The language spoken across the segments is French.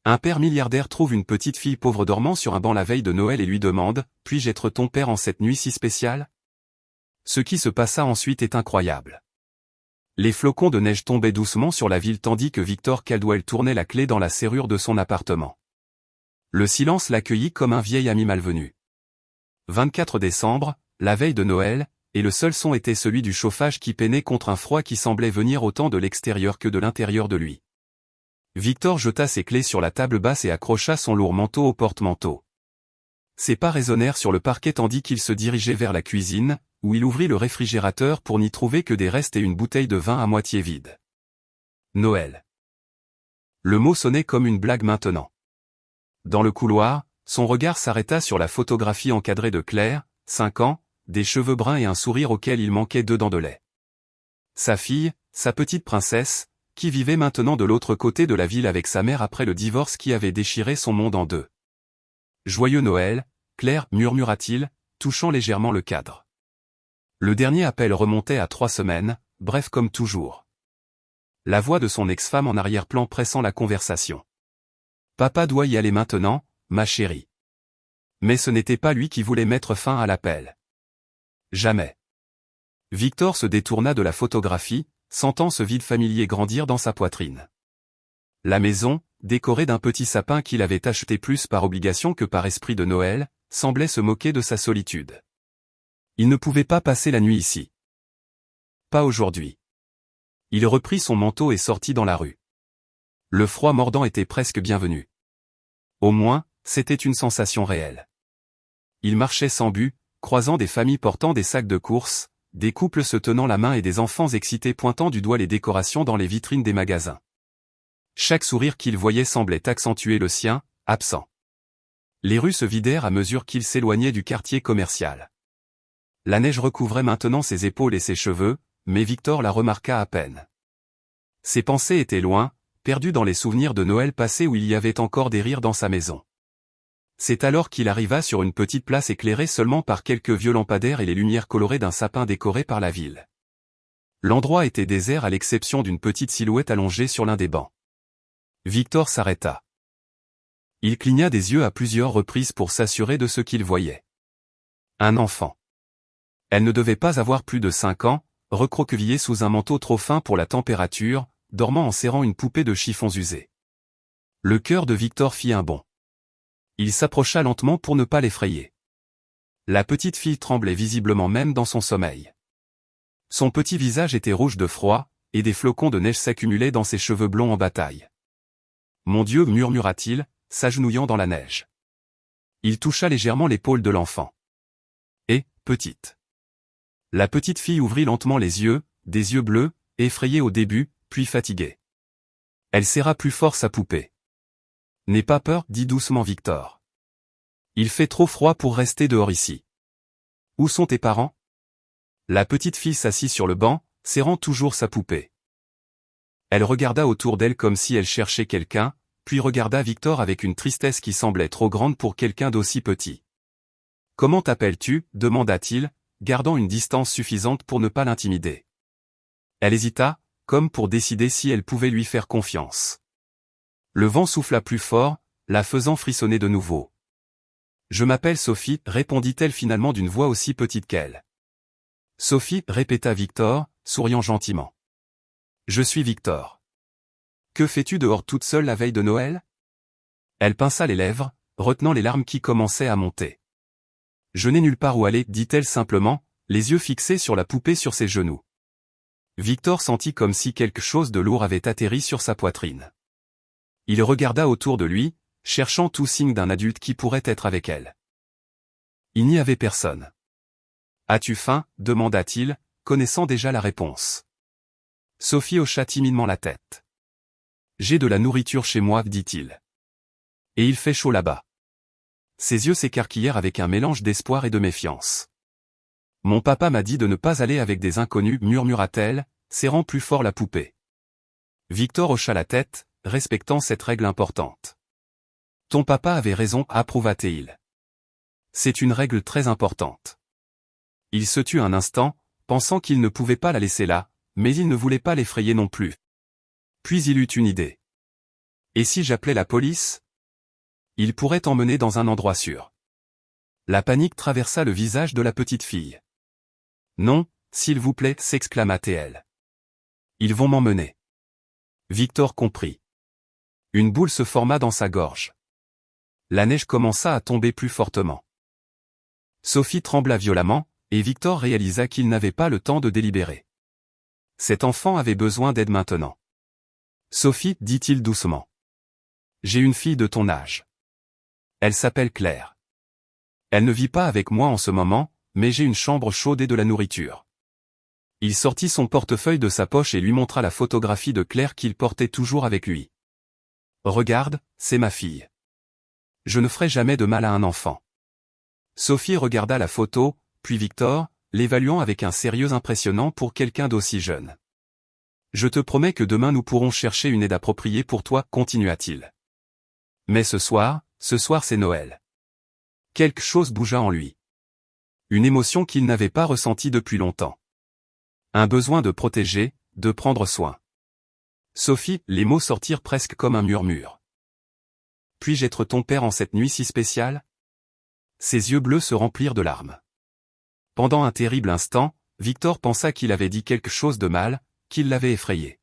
Un père milliardaire trouve une petite fille pauvre dormant sur un banc la veille de Noël et lui demande « Puis-je être ton père en cette nuit si spéciale ?» Ce qui se passa ensuite est incroyable. Les flocons de neige tombaient doucement sur la ville tandis que Victor Caldwell tournait la clé dans la serrure de son appartement. Le silence l'accueillit comme un vieil ami malvenu. 24 décembre, la veille de Noël, et le seul son était celui du chauffage qui peinait contre un froid qui semblait venir autant de l'extérieur que de l'intérieur de lui. Victor jeta ses clés sur la table basse et accrocha son lourd manteau au porte-manteau. Ses pas résonnèrent sur le parquet tandis qu'il se dirigeait vers la cuisine, où il ouvrit le réfrigérateur pour n'y trouver que des restes et une bouteille de vin à moitié vide. Noël. Le mot sonnait comme une blague maintenant. Dans le couloir, son regard s'arrêta sur la photographie encadrée de Claire, 5 ans, des cheveux bruns et un sourire auquel il manquait 2 dents de lait. Sa fille, sa petite princesse, qui vivait maintenant de l'autre côté de la ville avec sa mère après le divorce qui avait déchiré son monde en deux. « Joyeux Noël, Claire, murmura-t-il, touchant légèrement le cadre. Le dernier appel remontait à 3 semaines, bref comme toujours. La voix de son ex-femme en arrière-plan pressant la conversation. « Papa doit y aller maintenant, ma chérie. » Mais ce n'était pas lui qui voulait mettre fin à l'appel. Jamais. Victor se détourna de la photographie, sentant ce vide familier grandir dans sa poitrine. La maison, décorée d'un petit sapin qu'il avait acheté plus par obligation que par esprit de Noël, semblait se moquer de sa solitude. Il ne pouvait pas passer la nuit ici. Pas aujourd'hui. Il reprit son manteau et sortit dans la rue. Le froid mordant était presque bienvenu. Au moins, c'était une sensation réelle. Il marchait sans but, croisant des familles portant des sacs de courses, des couples se tenant la main et des enfants excités pointant du doigt les décorations dans les vitrines des magasins. Chaque sourire qu'il voyait semblait accentuer le sien, absent. Les rues se vidèrent à mesure qu'il s'éloignait du quartier commercial. La neige recouvrait maintenant ses épaules et ses cheveux, mais Victor la remarqua à peine. Ses pensées étaient loin, perdues dans les souvenirs de Noël passés où il y avait encore des rires dans sa maison. C'est alors qu'il arriva sur une petite place éclairée seulement par quelques vieux lampadaires et les lumières colorées d'un sapin décoré par la ville. L'endroit était désert à l'exception d'une petite silhouette allongée sur l'un des bancs. Victor s'arrêta. Il cligna des yeux à plusieurs reprises pour s'assurer de ce qu'il voyait. Un enfant. Elle ne devait pas avoir plus de 5 ans, recroquevillée sous un manteau trop fin pour la température, dormant en serrant une poupée de chiffons usés. Le cœur de Victor fit un bond. Il s'approcha lentement pour ne pas l'effrayer. La petite fille tremblait visiblement même dans son sommeil. Son petit visage était rouge de froid, et des flocons de neige s'accumulaient dans ses cheveux blonds en bataille. « Mon Dieu » murmura-t-il, s'agenouillant dans la neige. Il toucha légèrement l'épaule de l'enfant. « Et, petite ?» La petite fille ouvrit lentement les yeux, des yeux bleus, effrayés au début, puis fatigués. Elle serra plus fort sa poupée. « N'aie pas peur, dit doucement Victor. Il fait trop froid pour rester dehors ici. Où sont tes parents ? » La petite fille s'assit sur le banc, serrant toujours sa poupée. Elle regarda autour d'elle comme si elle cherchait quelqu'un, puis regarda Victor avec une tristesse qui semblait trop grande pour quelqu'un d'aussi petit. « Comment t'appelles-tu ? demanda-t-il, gardant une distance suffisante pour ne pas l'intimider. Elle hésita, comme pour décider si elle pouvait lui faire confiance. Le vent souffla plus fort, la faisant frissonner de nouveau. « Je m'appelle Sophie » répondit-elle finalement d'une voix aussi petite qu'elle. « Sophie » répéta Victor, souriant gentiment. « Je suis Victor. Que fais-tu dehors toute seule la veille de Noël ?» Elle pinça les lèvres, retenant les larmes qui commençaient à monter. « Je n'ai nulle part où aller » dit-elle simplement, les yeux fixés sur la poupée sur ses genoux. Victor sentit comme si quelque chose de lourd avait atterri sur sa poitrine. Il regarda autour de lui, cherchant tout signe d'un adulte qui pourrait être avec elle. Il n'y avait personne. « As-tu faim ? demanda-t-il, connaissant déjà la réponse. Sophie hocha timidement la tête. « J'ai de la nourriture chez moi, dit-il. Et il fait chaud là-bas. » Ses yeux s'écarquillèrent avec un mélange d'espoir et de méfiance. « Mon papa m'a dit de ne pas aller avec des inconnus, murmura-t-elle, serrant plus fort la poupée. Victor hocha la tête, respectant cette règle importante. « Ton papa avait raison, approuva-t-il. C'est une règle très importante. » Il se tut un instant, pensant qu'il ne pouvait pas la laisser là, mais il ne voulait pas l'effrayer non plus. Puis il eut une idée. Et si j'appelais la police? Il pourrait t'emmener dans un endroit sûr. La panique traversa le visage de la petite fille. Non, s'il vous plaît, s'exclama-t-elle. Ils vont m'emmener. Victor comprit. Une boule se forma dans sa gorge. La neige commença à tomber plus fortement. Sophie trembla violemment, et Victor réalisa qu'il n'avait pas le temps de délibérer. Cet enfant avait besoin d'aide maintenant. Sophie, dit-il doucement. J'ai une fille de ton âge. Elle s'appelle Claire. Elle ne vit pas avec moi en ce moment, mais j'ai une chambre chaude et de la nourriture. Il sortit son portefeuille de sa poche et lui montra la photographie de Claire qu'il portait toujours avec lui. Regarde, c'est ma fille. Je ne ferai jamais de mal à un enfant. Sophie regarda la photo, puis Victor, l'évaluant avec un sérieux impressionnant pour quelqu'un d'aussi jeune. Je te promets que demain nous pourrons chercher une aide appropriée pour toi, continua-t-il. Mais ce soir c'est Noël. Quelque chose bougea en lui. Une émotion qu'il n'avait pas ressentie depuis longtemps. Un besoin de protéger, de prendre soin. Sophie, les mots sortirent presque comme un murmure. Puis-je être ton père en cette nuit si spéciale? Ses yeux bleus se remplirent de larmes. Pendant un terrible instant, Victor pensa qu'il avait dit quelque chose de mal, qu'il l'avait effrayé.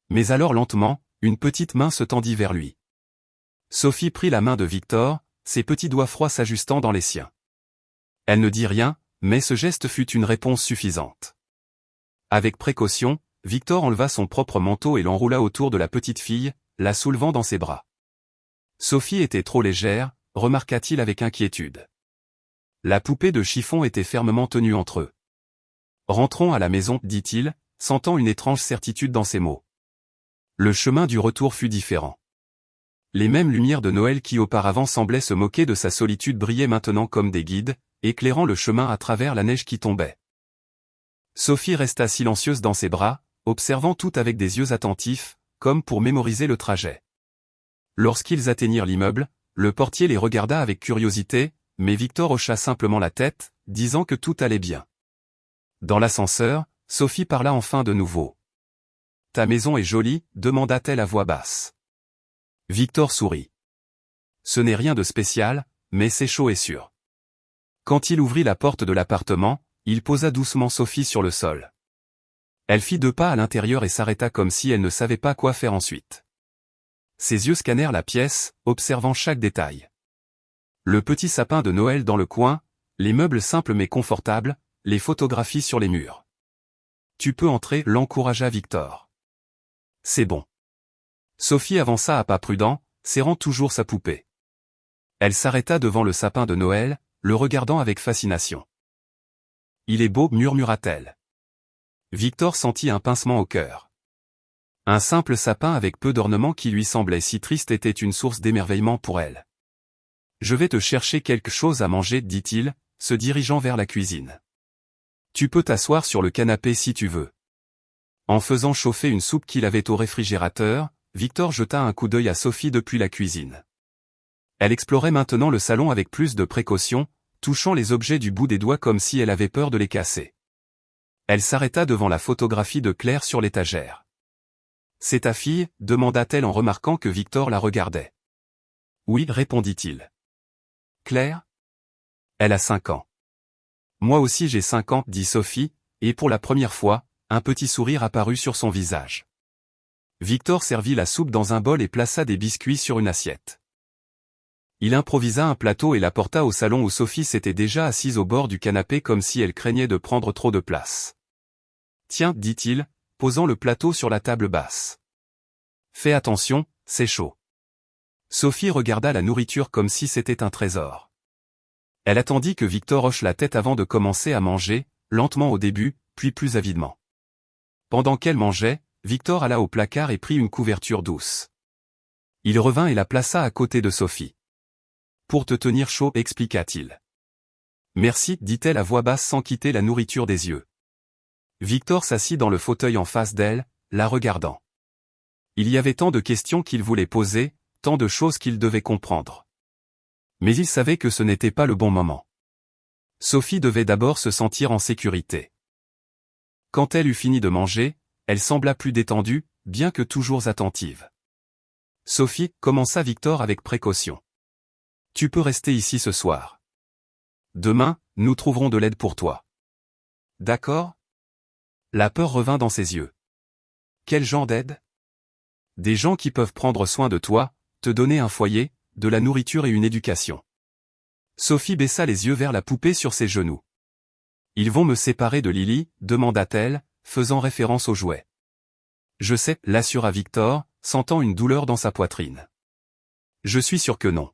Mais alors lentement, une petite main se tendit vers lui. Sophie prit la main de Victor, ses petits doigts froids s'ajustant dans les siens. Elle ne dit rien, mais ce geste fut une réponse suffisante. Avec précaution, Victor enleva son propre manteau et l'enroula autour de la petite fille, la soulevant dans ses bras. Sophie était trop légère, remarqua-t-il avec inquiétude. La poupée de chiffon était fermement tenue entre eux. Rentrons à la maison, dit-il, sentant une étrange certitude dans ses mots. Le chemin du retour fut différent. Les mêmes lumières de Noël qui auparavant semblaient se moquer de sa solitude brillaient maintenant comme des guides, éclairant le chemin à travers la neige qui tombait. Sophie resta silencieuse dans ses bras, observant tout avec des yeux attentifs, comme pour mémoriser le trajet. Lorsqu'ils atteignirent l'immeuble, le portier les regarda avec curiosité, mais Victor hocha simplement la tête, disant que tout allait bien. Dans l'ascenseur, Sophie parla enfin de nouveau. « Ta maison est jolie ?» demanda-t-elle à voix basse. Victor sourit. « Ce n'est rien de spécial, mais c'est chaud et sûr. » Quand il ouvrit la porte de l'appartement, il posa doucement Sophie sur le sol. Elle fit 2 pas à l'intérieur et s'arrêta comme si elle ne savait pas quoi faire ensuite. Ses yeux scannèrent la pièce, observant chaque détail. Le petit sapin de Noël dans le coin, les meubles simples mais confortables, les photographies sur les murs. « Tu peux entrer » l'encouragea Victor. « C'est bon. » Sophie avança à pas prudents, serrant toujours sa poupée. Elle s'arrêta devant le sapin de Noël, le regardant avec fascination. « Il est beau » murmura-t-elle. Victor sentit un pincement au cœur. Un simple sapin avec peu d'ornements qui lui semblait si triste était une source d'émerveillement pour elle. « Je vais te chercher quelque chose à manger, dit-il, se dirigeant vers la cuisine. Tu peux t'asseoir sur le canapé si tu veux. En faisant chauffer une soupe qu'il avait au réfrigérateur, Victor jeta un coup d'œil à Sophie depuis la cuisine. Elle explorait maintenant le salon avec plus de précaution, touchant les objets du bout des doigts comme si elle avait peur de les casser. Elle s'arrêta devant la photographie de Claire sur l'étagère. « C'est ta fille ?» demanda-t-elle en remarquant que Victor la regardait. « Oui » répondit-il. « Claire ? Elle a 5 ans. »« Moi aussi j'ai 5 ans » dit Sophie, et pour la première fois, un petit sourire apparut sur son visage. Victor servit la soupe dans un bol et plaça des biscuits sur une assiette. Il improvisa un plateau et l'apporta au salon où Sophie s'était déjà assise au bord du canapé comme si elle craignait de prendre trop de place. « Tiens » dit-il, posant le plateau sur la table basse. « Fais attention, c'est chaud. » Sophie regarda la nourriture comme si c'était un trésor. Elle attendit que Victor hoche la tête avant de commencer à manger, lentement au début, puis plus avidement. Pendant qu'elle mangeait, Victor alla au placard et prit une couverture douce. Il revint et la plaça à côté de Sophie. « Pour te tenir chaud » expliqua-t-il. « Merci » dit-elle à voix basse sans quitter la nourriture des yeux. Victor s'assit dans le fauteuil en face d'elle, la regardant. Il y avait tant de questions qu'il voulait poser, tant de choses qu'il devait comprendre. Mais il savait que ce n'était pas le bon moment. Sophie devait d'abord se sentir en sécurité. Quand elle eut fini de manger, elle sembla plus détendue, bien que toujours attentive. Sophie, commença Victor avec précaution. Tu peux rester ici ce soir. Demain, nous trouverons de l'aide pour toi. D'accord? La peur revint dans ses yeux. Quel genre d'aide? Des gens qui peuvent prendre soin de toi, te donner un foyer, de la nourriture et une éducation. Sophie baissa les yeux vers la poupée sur ses genoux. Ils vont me séparer de Lily, demanda-t-elle, faisant référence au jouet. Je sais, l'assura Victor, sentant une douleur dans sa poitrine. Je suis sûr que non.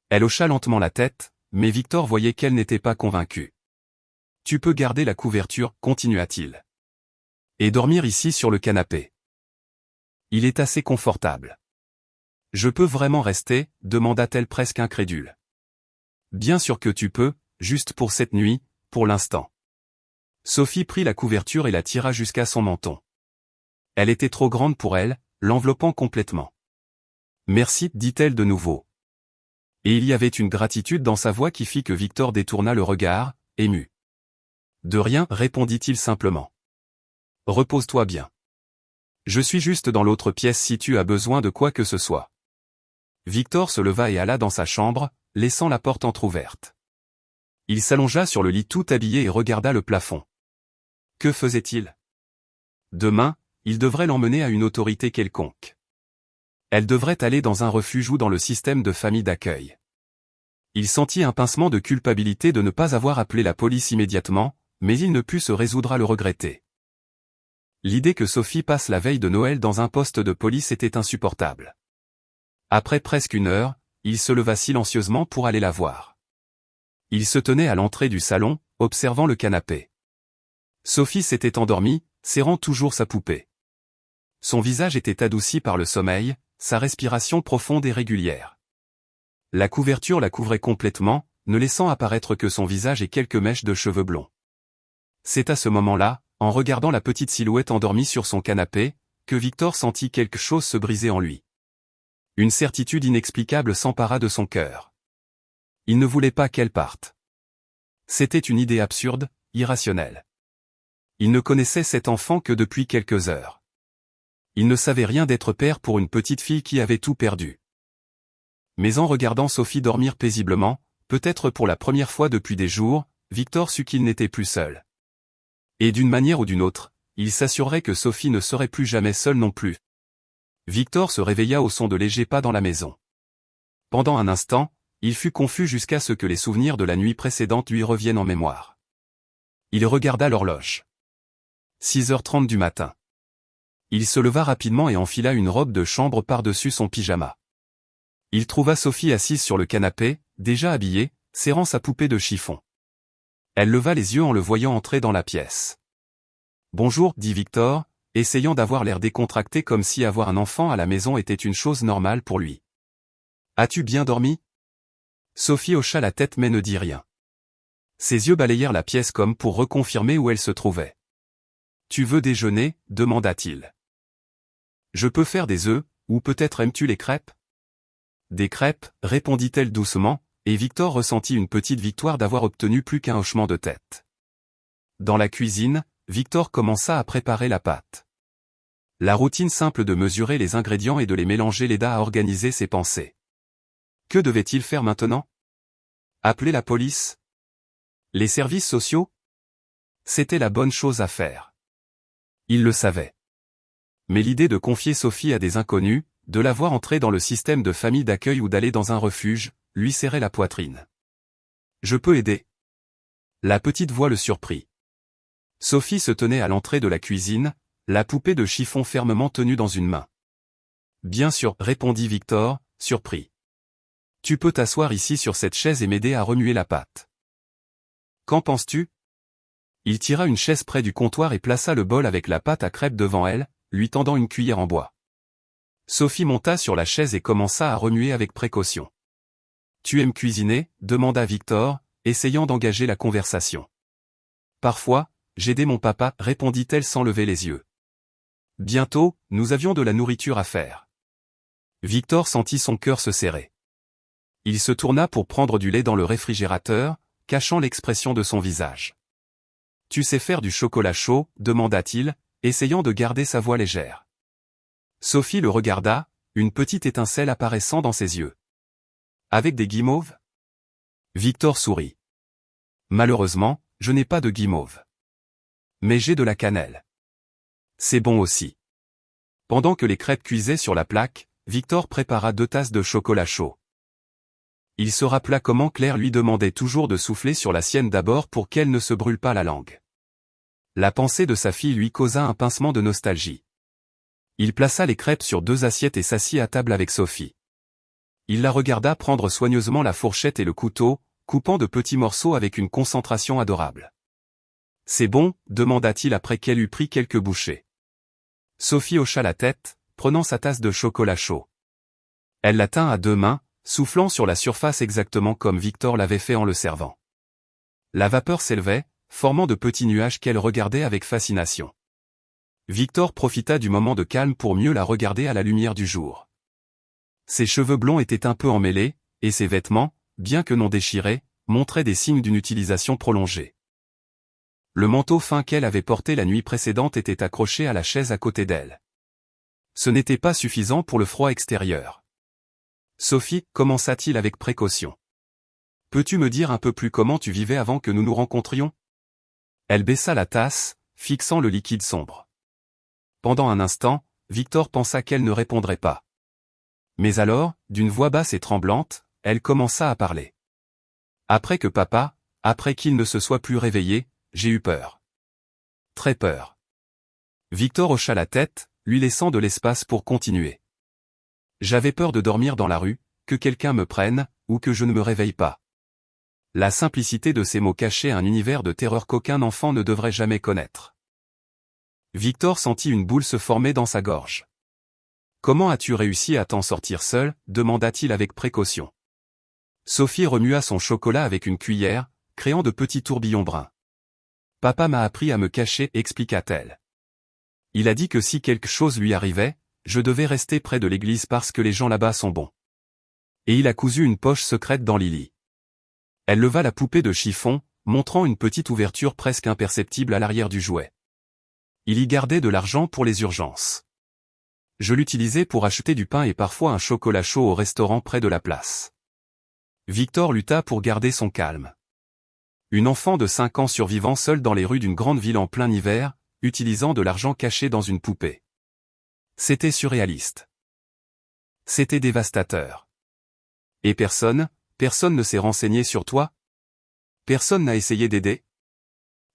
Elle hocha lentement la tête, mais Victor voyait qu'elle n'était pas convaincue. Tu peux garder la couverture, continua-t-il. Et dormir ici sur le canapé. Il est assez confortable. Je peux vraiment rester, demanda-t-elle presque incrédule. Bien sûr que tu peux, juste pour cette nuit, pour l'instant. Sophie prit la couverture et la tira jusqu'à son menton. Elle était trop grande pour elle, l'enveloppant complètement. Merci, dit-elle de nouveau. Et il y avait une gratitude dans sa voix qui fit que Victor détourna le regard, ému. De rien, répondit-il simplement. Repose-toi bien. Je suis juste dans l'autre pièce si tu as besoin de quoi que ce soit. Victor se leva et alla dans sa chambre, laissant la porte entr'ouverte. Il s'allongea sur le lit tout habillé et regarda le plafond. Que faisait-il? Demain, il devrait l'emmener à une autorité quelconque. Elle devrait aller dans un refuge ou dans le système de famille d'accueil. Il sentit un pincement de culpabilité de ne pas avoir appelé la police immédiatement, mais il ne put se résoudre à le regretter. L'idée que Sophie passe la veille de Noël dans un poste de police était insupportable. Après presque une heure, il se leva silencieusement pour aller la voir. Il se tenait à l'entrée du salon, observant le canapé. Sophie s'était endormie, serrant toujours sa poupée. Son visage était adouci par le sommeil, sa respiration profonde et régulière. La couverture la couvrait complètement, ne laissant apparaître que son visage et quelques mèches de cheveux blonds. C'est à ce moment-là, en regardant la petite silhouette endormie sur son canapé, que Victor sentit quelque chose se briser en lui. Une certitude inexplicable s'empara de son cœur. Il ne voulait pas qu'elle parte. C'était une idée absurde, irrationnelle. Il ne connaissait cet enfant que depuis quelques heures. Il ne savait rien d'être père pour une petite fille qui avait tout perdu. Mais en regardant Sophie dormir paisiblement, peut-être pour la première fois depuis des jours, Victor sut qu'il n'était plus seul. Et d'une manière ou d'une autre, il s'assurerait que Sophie ne serait plus jamais seule non plus. Victor se réveilla au son de légers pas dans la maison. Pendant un instant, il fut confus jusqu'à ce que les souvenirs de la nuit précédente lui reviennent en mémoire. Il regarda l'horloge. 6h30 du matin. Il se leva rapidement et enfila une robe de chambre par-dessus son pyjama. Il trouva Sophie assise sur le canapé, déjà habillée, serrant sa poupée de chiffon. Elle leva les yeux en le voyant entrer dans la pièce. « Bonjour, dit Victor, essayant d'avoir l'air décontracté comme si avoir un enfant à la maison était une chose normale pour lui. « As-tu bien dormi ?» Sophie hocha la tête mais ne dit rien. Ses yeux balayèrent la pièce comme pour reconfirmer où elle se trouvait. « Tu veux déjeuner ?» demanda-t-il. « Je peux faire des œufs, ou peut-être aimes-tu les crêpes ?» Des crêpes, répondit-elle doucement, et Victor ressentit une petite victoire d'avoir obtenu plus qu'un hochement de tête. Dans la cuisine, Victor commença à préparer la pâte. La routine simple de mesurer les ingrédients et de les mélanger l'aida à organiser ses pensées. Que devait-il faire maintenant? Appeler la police? Les services sociaux? C'était la bonne chose à faire. Il le savait. Mais l'idée de confier Sophie à des inconnus, de la voir entrer dans le système de famille d'accueil ou d'aller dans un refuge, lui serrait la poitrine. « Je peux aider. » La petite voix le surprit. Sophie se tenait à l'entrée de la cuisine, la poupée de chiffon fermement tenue dans une main. « Bien sûr, répondit Victor, surpris. Tu peux t'asseoir ici sur cette chaise et m'aider à remuer la pâte. Qu'en penses-tu? » Il tira une chaise près du comptoir et plaça le bol avec la pâte à crêpes devant elle, lui tendant une cuillère en bois. Sophie monta sur la chaise et commença à remuer avec précaution. « Tu aimes cuisiner ?» demanda Victor, essayant d'engager la conversation. « Parfois, j'aidais mon papa, répondit-elle sans lever les yeux. Bientôt, nous avions de la nourriture à faire. Victor sentit son cœur se serrer. Il se tourna pour prendre du lait dans le réfrigérateur, cachant l'expression de son visage. « Tu sais faire du chocolat chaud ?» demanda-t-il, essayant de garder sa voix légère. Sophie le regarda, une petite étincelle apparaissant dans ses yeux. Avec des guimauves? Victor sourit. Malheureusement, je n'ai pas de guimauve. Mais j'ai de la cannelle. C'est bon aussi. Pendant que les crêpes cuisaient sur la plaque, Victor prépara 2 tasses de chocolat chaud. Il se rappela comment Claire lui demandait toujours de souffler sur la sienne d'abord pour qu'elle ne se brûle pas la langue. La pensée de sa fille lui causa un pincement de nostalgie. Il plaça les crêpes sur 2 assiettes et s'assit à table avec Sophie. Il la regarda prendre soigneusement la fourchette et le couteau, coupant de petits morceaux avec une concentration adorable. « C'est bon ?» demanda-t-il après qu'elle eut pris quelques bouchées. Sophie hocha la tête, prenant sa tasse de chocolat chaud. Elle la tint à 2 mains, soufflant sur la surface exactement comme Victor l'avait fait en le servant. La vapeur s'élevait, formant de petits nuages qu'elle regardait avec fascination. Victor profita du moment de calme pour mieux la regarder à la lumière du jour. Ses cheveux blonds étaient un peu emmêlés, et ses vêtements, bien que non déchirés, montraient des signes d'une utilisation prolongée. Le manteau fin qu'elle avait porté la nuit précédente était accroché à la chaise à côté d'elle. Ce n'était pas suffisant pour le froid extérieur. « Sophie, commença-t-il avec précaution. Peux-tu me dire un peu plus comment tu vivais avant que nous nous rencontrions ?» Elle baissa la tasse, fixant le liquide sombre. Pendant un instant, Victor pensa qu'elle ne répondrait pas. Mais alors, d'une voix basse et tremblante, elle commença à parler. Après qu'il ne se soit plus réveillé, j'ai eu peur. Très peur. Victor hocha la tête, lui laissant de l'espace pour continuer. J'avais peur de dormir dans la rue, que quelqu'un me prenne, ou que je ne me réveille pas. La simplicité de ces mots cachait un univers de terreur qu'aucun enfant ne devrait jamais connaître. Victor sentit une boule se former dans sa gorge. « Comment as-tu réussi à t'en sortir seul ?» demanda-t-il avec précaution. Sophie remua son chocolat avec une cuillère, créant de petits tourbillons bruns. « Papa m'a appris à me cacher, expliqua-t-elle. Il a dit que si quelque chose lui arrivait, je devais rester près de l'église parce que les gens là-bas sont bons. Et il a cousu une poche secrète dans Lily. » Elle leva la poupée de chiffon, montrant une petite ouverture presque imperceptible à l'arrière du jouet. Il y gardait de l'argent pour les urgences. Je l'utilisais pour acheter du pain et parfois un chocolat chaud au restaurant près de la place. Victor lutta pour garder son calme. Une enfant de 5 ans survivant seule dans les rues d'une grande ville en plein hiver, utilisant de l'argent caché dans une poupée. C'était surréaliste. C'était dévastateur. Et personne ne s'est renseigné sur toi? Personne n'a essayé d'aider?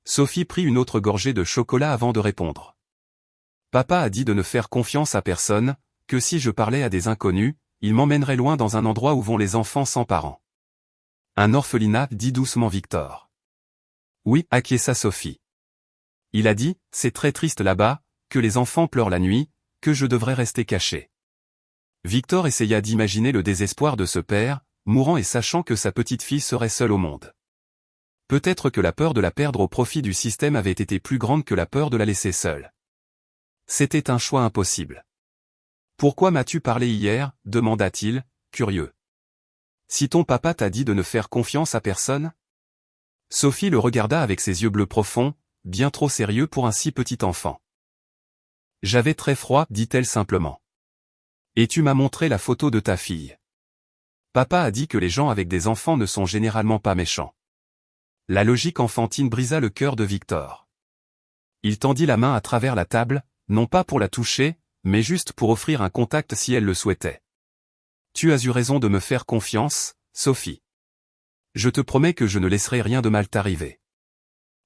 Sophie prit une autre gorgée de chocolat avant de répondre. Papa a dit de ne faire confiance à personne, que si je parlais à des inconnus, ils m'emmèneraient loin dans un endroit où vont les enfants sans parents. Un orphelinat, dit doucement Victor. Oui, acquiesça Sophie. Il a dit, c'est très triste là-bas, que les enfants pleurent la nuit, que je devrais rester caché. Victor essaya d'imaginer le désespoir de ce père, mourant et sachant que sa petite fille serait seule au monde. Peut-être que la peur de la perdre au profit du système avait été plus grande que la peur de la laisser seule. C'était un choix impossible. « Pourquoi m'as-tu parlé hier ?» demanda-t-il, curieux. « Si ton papa t'a dit de ne faire confiance à personne ?» Sophie le regarda avec ses yeux bleus profonds, bien trop sérieux pour un si petit enfant. « J'avais très froid, dit-elle simplement. Et tu m'as montré la photo de ta fille. Papa a dit que les gens avec des enfants ne sont généralement pas méchants. » La logique enfantine brisa le cœur de Victor. Il tendit la main à travers la table, non pas pour la toucher, mais juste pour offrir un contact si elle le souhaitait. « Tu as eu raison de me faire confiance, Sophie. Je te promets que je ne laisserai rien de mal t'arriver. »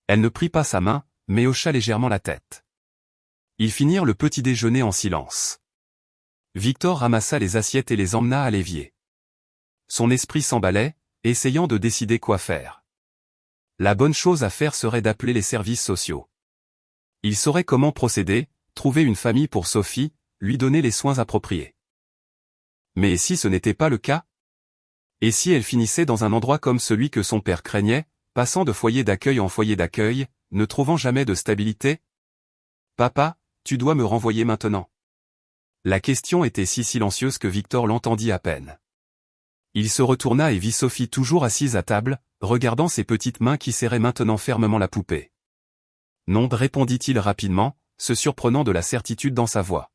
Elle ne prit pas sa main, mais hocha légèrement la tête. Ils finirent le petit déjeuner en silence. Victor ramassa les assiettes et les emmena à l'évier. Son esprit s'emballait, essayant de décider quoi faire. La bonne chose à faire serait d'appeler les services sociaux. Il saurait comment procéder, trouver une famille pour Sophie, lui donner les soins appropriés. Mais si ce n'était pas le cas? Et si elle finissait dans un endroit comme celui que son père craignait, passant de foyer d'accueil en foyer d'accueil, ne trouvant jamais de stabilité? Papa, tu dois me renvoyer maintenant. La question était si silencieuse que Victor l'entendit à peine. Il se retourna et vit Sophie toujours assise à table, regardant ses petites mains qui serraient maintenant fermement la poupée. Non, répondit-il rapidement, se surprenant de la certitude dans sa voix.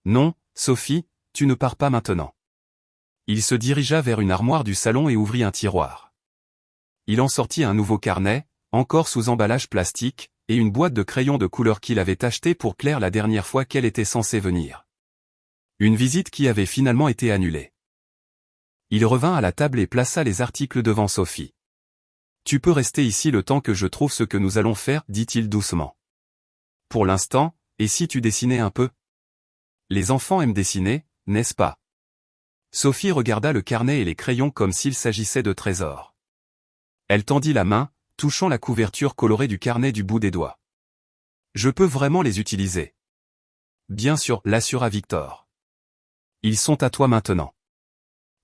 Non, Sophie, tu ne pars pas maintenant. Il se dirigea vers une armoire du salon et ouvrit un tiroir. Il en sortit un nouveau carnet, encore sous emballage plastique, et une boîte de crayons de couleur qu'il avait acheté pour Claire la dernière fois qu'elle était censée venir. Une visite qui avait finalement été annulée. Il revint à la table et plaça les articles devant Sophie. « Tu peux rester ici le temps que je trouve ce que nous allons faire, dit-il doucement. Pour l'instant, et si tu dessinais un peu? Les enfants aiment dessiner, n'est-ce pas? Sophie regarda le carnet et les crayons comme s'il s'agissait de trésors. Elle tendit la main, touchant la couverture colorée du carnet du bout des doigts. Je peux vraiment les utiliser? Bien sûr, l'assura Victor. Ils sont à toi maintenant.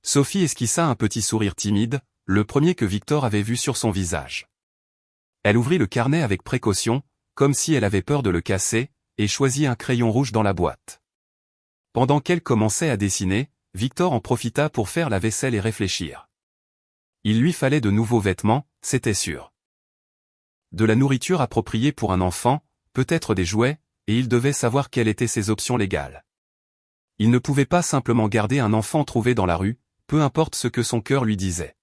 Sophie esquissa un petit sourire timide, le premier que Victor avait vu sur son visage. Elle ouvrit le carnet avec précaution, comme si elle avait peur de le casser, et choisit un crayon rouge dans la boîte. Pendant qu'elle commençait à dessiner, Victor en profita pour faire la vaisselle et réfléchir. Il lui fallait de nouveaux vêtements, c'était sûr. De la nourriture appropriée pour un enfant, peut-être des jouets, et il devait savoir quelles étaient ses options légales. Il ne pouvait pas simplement garder un enfant trouvé dans la rue, peu importe ce que son cœur lui disait.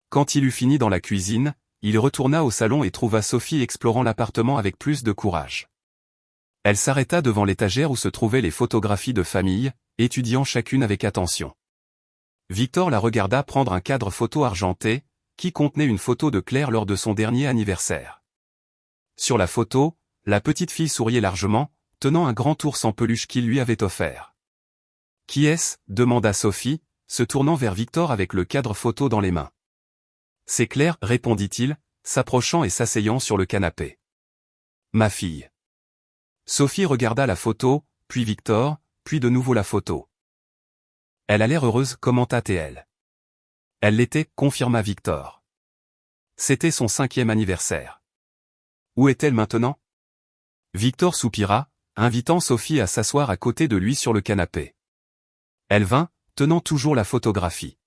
Quand il eut fini dans la cuisine, il retourna au salon et trouva Sophie explorant l'appartement avec plus de courage. Elle s'arrêta devant l'étagère où se trouvaient les photographies de famille, étudiant chacune avec attention. Victor la regarda prendre un cadre photo argenté, qui contenait une photo de Claire lors de son dernier anniversaire. Sur la photo, la petite fille souriait largement, tenant un grand ours en peluche qu'il lui avait offert. « Qui est-ce » demanda Sophie, se tournant vers Victor avec le cadre photo dans les mains. « C'est Claire » répondit-il, s'approchant et s'asseyant sur le canapé. « Ma fille. » Sophie regarda la photo, puis Victor, puis de nouveau la photo. « Elle a l'air heureuse » commenta-t-elle. « Elle l'était » confirma Victor. C'était son 5e anniversaire. Où est-elle maintenant? Victor soupira, invitant Sophie à s'asseoir à côté de lui sur le canapé. Elle vint, tenant toujours la photographie.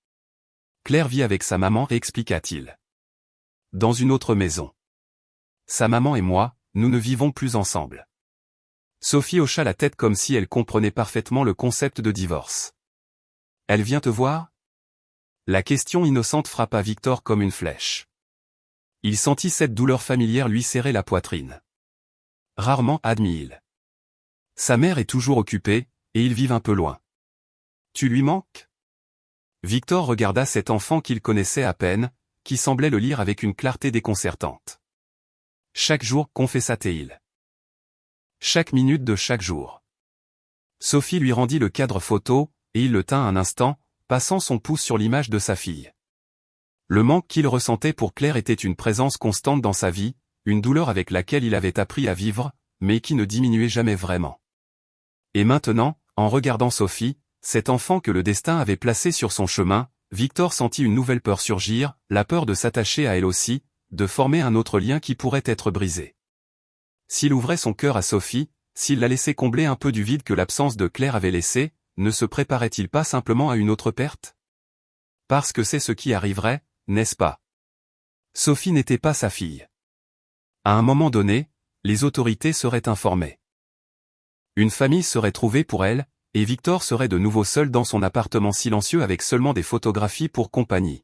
Claire vit avec sa maman, expliqua-t-il. Dans une autre maison. Sa maman et moi, nous ne vivons plus ensemble. Sophie hocha la tête comme si elle comprenait parfaitement le concept de divorce. Elle vient te voir? La question innocente frappa Victor comme une flèche. Il sentit cette douleur familière lui serrer la poitrine. Rarement, admit-il. Sa mère est toujours occupée, et ils vivent un peu loin. Tu lui manques? Victor regarda cet enfant qu'il connaissait à peine, qui semblait le lire avec une clarté déconcertante. Chaque jour, confessa-t-il. Chaque minute de chaque jour. Sophie lui rendit le cadre photo, et il le tint un instant, passant son pouce sur l'image de sa fille. Le manque qu'il ressentait pour Claire était une présence constante dans sa vie, une douleur avec laquelle il avait appris à vivre, mais qui ne diminuait jamais vraiment. Et maintenant, en regardant Sophie, cet enfant que le destin avait placé sur son chemin, Victor sentit une nouvelle peur surgir, la peur de s'attacher à elle aussi, de former un autre lien qui pourrait être brisé. S'il ouvrait son cœur à Sophie, s'il la laissait combler un peu du vide que l'absence de Claire avait laissé, ne se préparait-il pas simplement à une autre perte? Parce que c'est ce qui arriverait, n'est-ce pas? Sophie n'était pas sa fille. À un moment donné, les autorités seraient informées. Une famille serait trouvée pour elle, et Victor serait de nouveau seul dans son appartement silencieux avec seulement des photographies pour compagnie.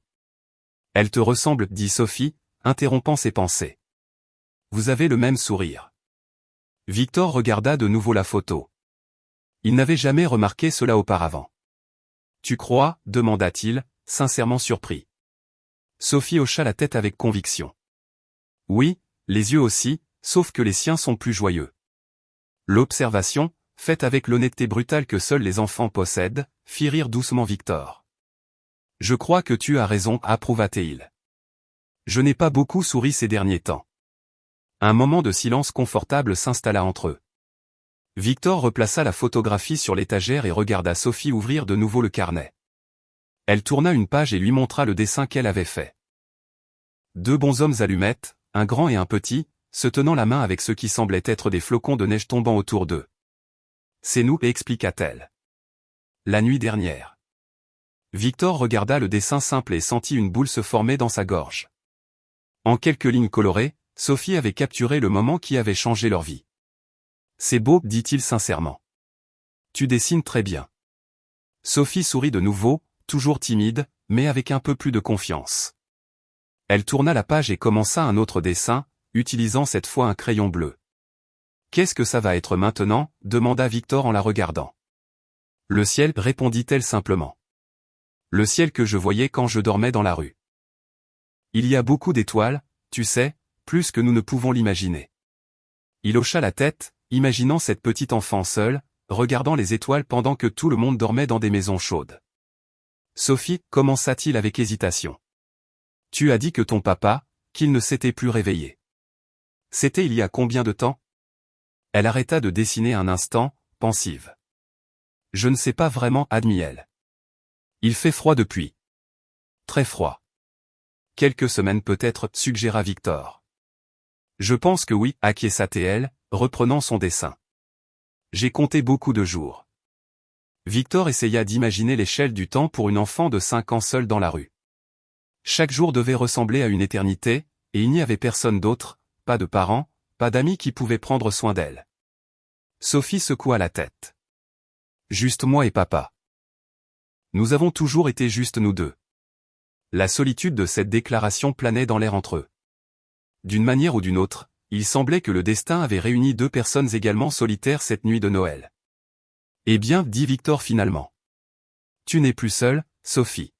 Elle te ressemble, dit Sophie, interrompant ses pensées. Vous avez le même sourire. Victor regarda de nouveau la photo. Il n'avait jamais remarqué cela auparavant. Tu crois? Demanda-t-il, sincèrement surpris. Sophie hocha la tête avec conviction. Oui, les yeux aussi, sauf que les siens sont plus joyeux. L'observation, faite avec l'honnêteté brutale que seuls les enfants possèdent, fit rire doucement Victor. Je crois que tu as raison, approuva-t-il. Je n'ai pas beaucoup souri ces derniers temps. Un moment de silence confortable s'installa entre eux. Victor replaça la photographie sur l'étagère et regarda Sophie ouvrir de nouveau le carnet. Elle tourna une page et lui montra le dessin qu'elle avait fait. Deux bonshommes allumettes, un grand et un petit, se tenant la main avec ce qui semblait être des flocons de neige tombant autour d'eux. C'est nous, expliqua-t-elle. La nuit dernière. Victor regarda le dessin simple et sentit une boule se former dans sa gorge. En quelques lignes colorées, Sophie avait capturé le moment qui avait changé leur vie. C'est beau, dit-il sincèrement. Tu dessines très bien. Sophie sourit de nouveau, toujours timide, mais avec un peu plus de confiance. Elle tourna la page et commença un autre dessin, utilisant cette fois un crayon bleu. « Qu'est-ce que ça va être maintenant » demanda Victor en la regardant. « Le ciel » répondit-elle simplement. « Le ciel que je voyais quand je dormais dans la rue. Il y a beaucoup d'étoiles, tu sais, plus que nous ne pouvons l'imaginer. » Il hocha la tête, imaginant cette petite enfant seule, regardant les étoiles pendant que tout le monde dormait dans des maisons chaudes. « Sophie, commença-t-il avec hésitation. Tu as dit que ton papa, qu'il ne s'était plus réveillé. C'était il y a combien de temps ? Elle arrêta de dessiner un instant, pensive. Je ne sais pas vraiment, admit-elle. Il fait froid depuis. Très froid. Quelques semaines peut-être, suggéra Victor. Je pense que oui, acquiesça-t-elle, reprenant son dessin. J'ai compté beaucoup de jours. Victor essaya d'imaginer l'échelle du temps pour une enfant de 5 ans seule dans la rue. Chaque jour devait ressembler à une éternité, et il n'y avait personne d'autre, pas de parents, pas d'amis qui pouvaient prendre soin d'elle. Sophie secoua la tête. Juste moi et papa. Nous avons toujours été juste nous deux. La solitude de cette déclaration planait dans l'air entre eux. D'une manière ou d'une autre, il semblait que le destin avait réuni deux personnes également solitaires cette nuit de Noël. Eh bien, dit Victor finalement. Tu n'es plus seule, Sophie.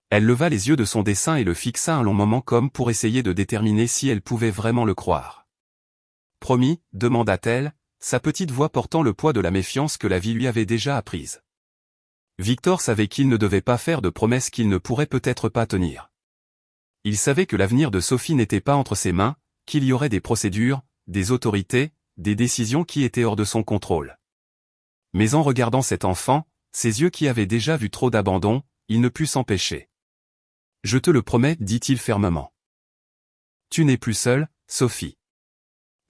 Elle leva les yeux de son dessin et le fixa un long moment comme pour essayer de déterminer si elle pouvait vraiment le croire. Promis, demanda-t-elle, sa petite voix portant le poids de la méfiance que la vie lui avait déjà apprise. Victor savait qu'il ne devait pas faire de promesses qu'il ne pourrait peut-être pas tenir. Il savait que l'avenir de Sophie n'était pas entre ses mains, qu'il y aurait des procédures, des autorités, des décisions qui étaient hors de son contrôle. Mais en regardant cet enfant, ses yeux qui avaient déjà vu trop d'abandon, il ne put s'empêcher. « Je te le promets, dit-il fermement. Tu n'es plus seule, Sophie. »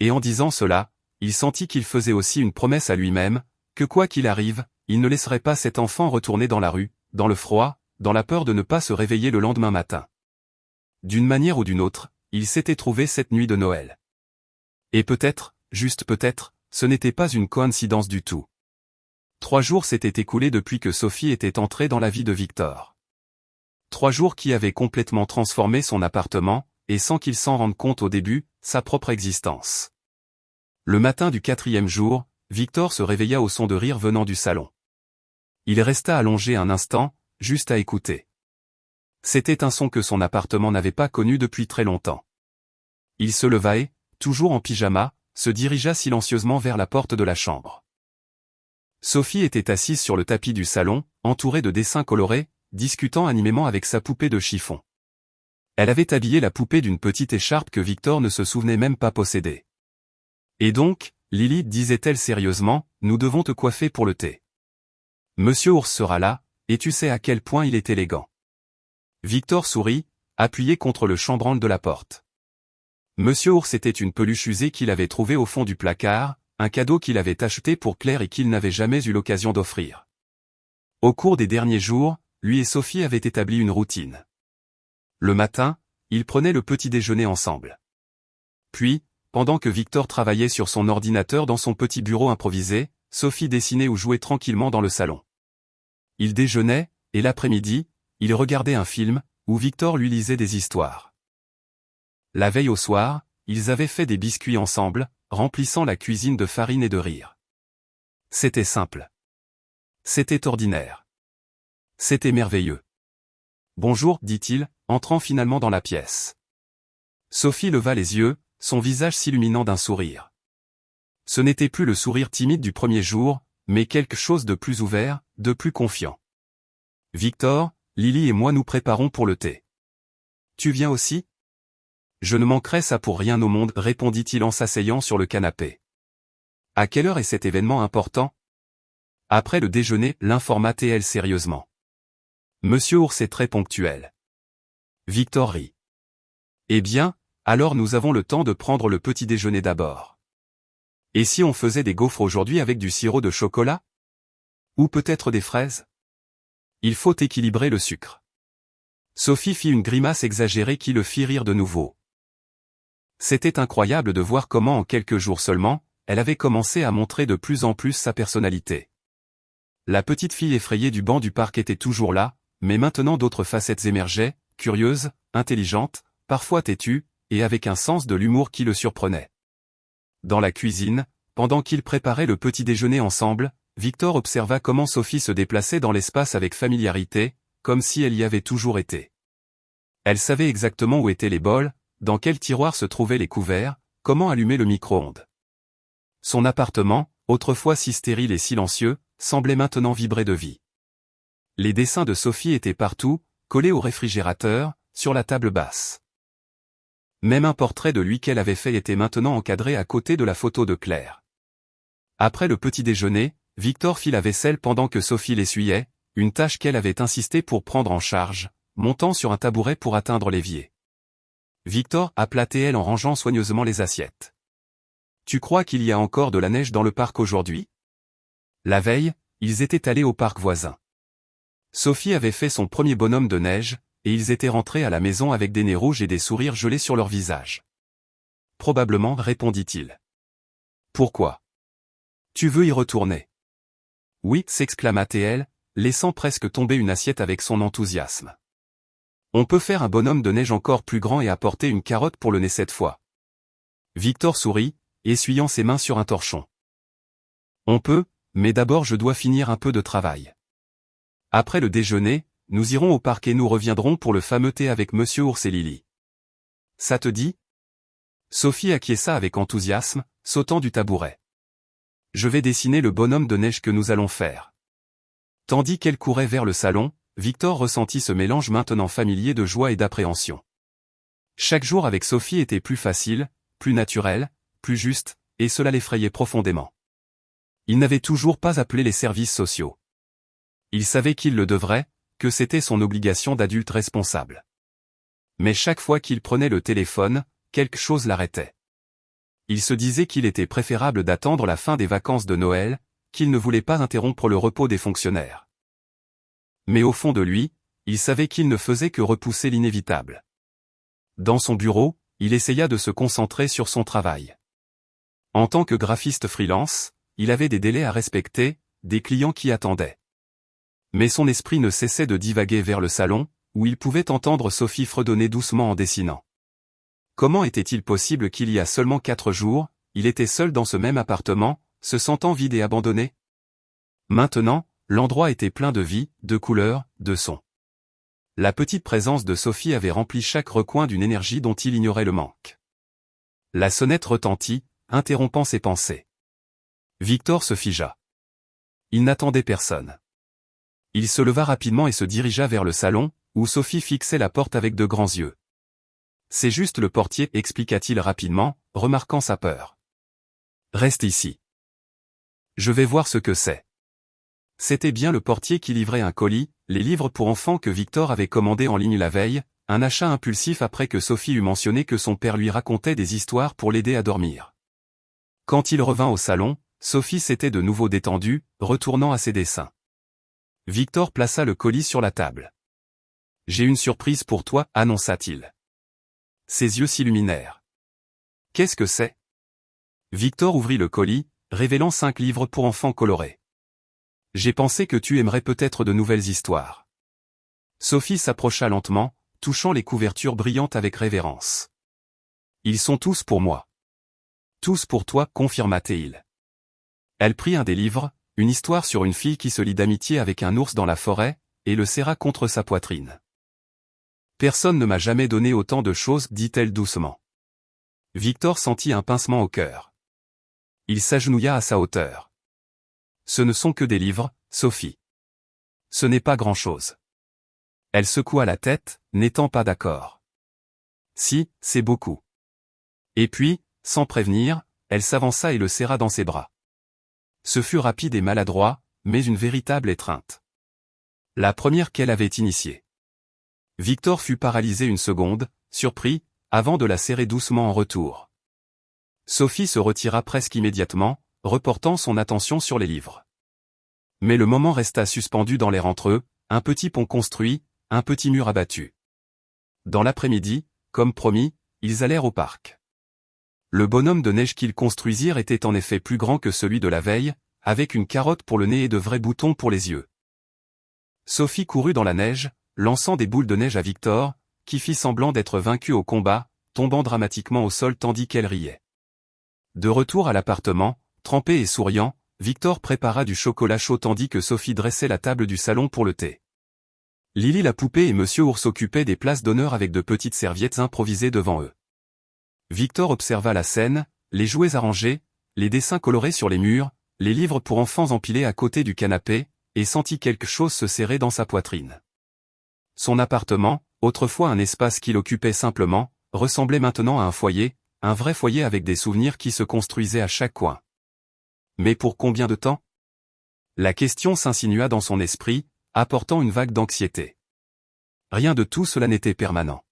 Et en disant cela, il sentit qu'il faisait aussi une promesse à lui-même, que quoi qu'il arrive, il ne laisserait pas cet enfant retourner dans la rue, dans le froid, dans la peur de ne pas se réveiller le lendemain matin. D'une manière ou d'une autre, il s'était trouvé cette nuit de Noël. Et peut-être, juste peut-être, ce n'était pas une coïncidence du tout. 3 jours s'étaient écoulés depuis que Sophie était entrée dans la vie de Victor. 3 jours qui avaient complètement transformé son appartement, et sans qu'il s'en rende compte au début, sa propre existence. Le matin du 4e jour, Victor se réveilla au son de rire venant du salon. Il resta allongé un instant, juste à écouter. C'était un son que son appartement n'avait pas connu depuis très longtemps. Il se leva et, toujours en pyjama, se dirigea silencieusement vers la porte de la chambre. Sophie était assise sur le tapis du salon, entourée de dessins colorés, discutant animément avec sa poupée de chiffon. Elle avait habillé la poupée d'une petite écharpe que Victor ne se souvenait même pas posséder. Et donc, Lily, disait-elle sérieusement, nous devons te coiffer pour le thé. Monsieur Ours sera là, et tu sais à quel point il est élégant. Victor sourit, appuyé contre le chambranle de la porte. Monsieur Ours était une peluche usée qu'il avait trouvée au fond du placard, un cadeau qu'il avait acheté pour Claire et qu'il n'avait jamais eu l'occasion d'offrir. Au cours des derniers jours, lui et Sophie avaient établi une routine. Le matin, ils prenaient le petit déjeuner ensemble. Puis, pendant que Victor travaillait sur son ordinateur dans son petit bureau improvisé, Sophie dessinait ou jouait tranquillement dans le salon. Ils déjeunaient, et l'après-midi, ils regardaient un film, où Victor lui lisait des histoires. La veille au soir, ils avaient fait des biscuits ensemble, remplissant la cuisine de farine et de rire. C'était simple. C'était ordinaire. C'était merveilleux. Bonjour, dit-il, entrant finalement dans la pièce. Sophie leva les yeux, son visage s'illuminant d'un sourire. Ce n'était plus le sourire timide du premier jour, mais quelque chose de plus ouvert, de plus confiant. Victor, Lily et moi nous préparons pour le thé. Tu viens aussi ? Je ne manquerai ça pour rien au monde, répondit-il en s'asseyant sur le canapé. À quelle heure est cet événement important ? Après le déjeuner, l'informa TL sérieusement. Monsieur Ours est très ponctuel. Victor rit. Eh bien, alors nous avons le temps de prendre le petit déjeuner d'abord. Et si on faisait des gaufres aujourd'hui avec du sirop de chocolat ? Ou peut-être des fraises ? Il faut équilibrer le sucre. Sophie fit une grimace exagérée qui le fit rire de nouveau. C'était incroyable de voir comment en quelques jours seulement, elle avait commencé à montrer de plus en plus sa personnalité. La petite fille effrayée du banc du parc était toujours là, mais maintenant d'autres facettes émergeaient, curieuses, intelligentes, parfois têtues, et avec un sens de l'humour qui le surprenait. Dans la cuisine, pendant qu'ils préparaient le petit déjeuner ensemble, Victor observa comment Sophie se déplaçait dans l'espace avec familiarité, comme si elle y avait toujours été. Elle savait exactement où étaient les bols, dans quel tiroir se trouvaient les couverts, comment allumer le micro-ondes. Son appartement, autrefois si stérile et silencieux, semblait maintenant vibrer de vie. Les dessins de Sophie étaient partout, collés au réfrigérateur, sur la table basse. Même un portrait de lui qu'elle avait fait était maintenant encadré à côté de la photo de Claire. Après le petit déjeuner, Victor fit la vaisselle pendant que Sophie l'essuyait, une tâche qu'elle avait insisté pour prendre en charge, montant sur un tabouret pour atteindre l'évier. Victor appela Théel en rangeant soigneusement les assiettes. « Tu crois qu'il y a encore de la neige dans le parc aujourd'hui » La veille, ils étaient allés au parc voisin. Sophie avait fait son premier bonhomme de neige, et ils étaient rentrés à la maison avec des nez rouges et des sourires gelés sur leurs visages. « Probablement, répondit-il. « Pourquoi ? Tu veux y retourner » « Oui, s'exclama Théel, laissant presque tomber une assiette avec son enthousiasme. « On peut faire un bonhomme de neige encore plus grand et apporter une carotte pour le nez cette fois. » Victor sourit, essuyant ses mains sur un torchon. « On peut, mais d'abord je dois finir un peu de travail. Après le déjeuner, nous irons au parc et nous reviendrons pour le fameux thé avec Monsieur Ours et Lily. Ça te dit » Sophie acquiesça avec enthousiasme, sautant du tabouret. « Je vais dessiner le bonhomme de neige que nous allons faire. » Tandis qu'elle courait vers le salon, Victor ressentit ce mélange maintenant familier de joie et d'appréhension. Chaque jour avec Sophie était plus facile, plus naturel, plus juste, et cela l'effrayait profondément. Il n'avait toujours pas appelé les services sociaux. Il savait qu'il le devrait, que c'était son obligation d'adulte responsable. Mais chaque fois qu'il prenait le téléphone, quelque chose l'arrêtait. Il se disait qu'il était préférable d'attendre la fin des vacances de Noël, qu'il ne voulait pas interrompre le repos des fonctionnaires. Mais au fond de lui, il savait qu'il ne faisait que repousser l'inévitable. Dans son bureau, il essaya de se concentrer sur son travail. En tant que graphiste freelance, il avait des délais à respecter, des clients qui attendaient. Mais son esprit ne cessait de divaguer vers le salon, où il pouvait entendre Sophie fredonner doucement en dessinant. Comment était-il possible qu'il y a seulement 4 jours, il était seul dans ce même appartement, se sentant vide et abandonné ? Maintenant, l'endroit était plein de vie, de couleurs, de sons. La petite présence de Sophie avait rempli chaque recoin d'une énergie dont il ignorait le manque. La sonnette retentit, interrompant ses pensées. Victor se figea. Il n'attendait personne. Il se leva rapidement et se dirigea vers le salon, où Sophie fixait la porte avec de grands yeux. « C'est juste le portier, expliqua-t-il rapidement, remarquant sa peur. « Reste ici. Je vais voir ce que c'est. » C'était bien le portier qui livrait un colis, les livres pour enfants que Victor avait commandés en ligne la veille, un achat impulsif après que Sophie eut mentionné que son père lui racontait des histoires pour l'aider à dormir. Quand il revint au salon, Sophie s'était de nouveau détendue, retournant à ses dessins. Victor plaça le colis sur la table. « J'ai une surprise pour toi, annonça-t-il. » Ses yeux s'illuminèrent. « Qu'est-ce que c'est » Victor ouvrit le colis, révélant 5 livres pour enfants colorés. « J'ai pensé que tu aimerais peut-être de nouvelles histoires. » Sophie s'approcha lentement, touchant les couvertures brillantes avec révérence. « Ils sont tous pour moi. »« Tous pour toi, confirma Théil. » Elle prit un des livres, une histoire sur une fille qui se lie d'amitié avec un ours dans la forêt, et le serra contre sa poitrine. « Personne ne m'a jamais donné autant de choses, dit-elle doucement. Victor sentit un pincement au cœur. Il s'agenouilla à sa hauteur. « Ce ne sont que des livres, Sophie. Ce n'est pas grand-chose. » Elle secoua la tête, n'étant pas d'accord. « Si, c'est beaucoup. » Et puis, sans prévenir, elle s'avança et le serra dans ses bras. Ce fut rapide et maladroit, mais une véritable étreinte. La première qu'elle avait initiée. Victor fut paralysé une seconde, surpris, avant de la serrer doucement en retour. Sophie se retira presque immédiatement, reportant son attention sur les livres. Mais le moment resta suspendu dans l'air entre eux, un petit pont construit, un petit mur abattu. Dans l'après-midi, comme promis, ils allèrent au parc. Le bonhomme de neige qu'ils construisirent était en effet plus grand que celui de la veille, avec une carotte pour le nez et de vrais boutons pour les yeux. Sophie courut dans la neige, lançant des boules de neige à Victor, qui fit semblant d'être vaincu au combat, tombant dramatiquement au sol tandis qu'elle riait. De retour à l'appartement, trempé et souriant, Victor prépara du chocolat chaud tandis que Sophie dressait la table du salon pour le thé. Lily la poupée et Monsieur Ours occupaient des places d'honneur avec de petites serviettes improvisées devant eux. Victor observa la scène, les jouets arrangés, les dessins colorés sur les murs, les livres pour enfants empilés à côté du canapé, et sentit quelque chose se serrer dans sa poitrine. Son appartement, autrefois un espace qu'il occupait simplement, ressemblait maintenant à un foyer, un vrai foyer avec des souvenirs qui se construisaient à chaque coin. Mais pour combien de temps? La question s'insinua dans son esprit, apportant une vague d'anxiété. Rien de tout cela n'était permanent.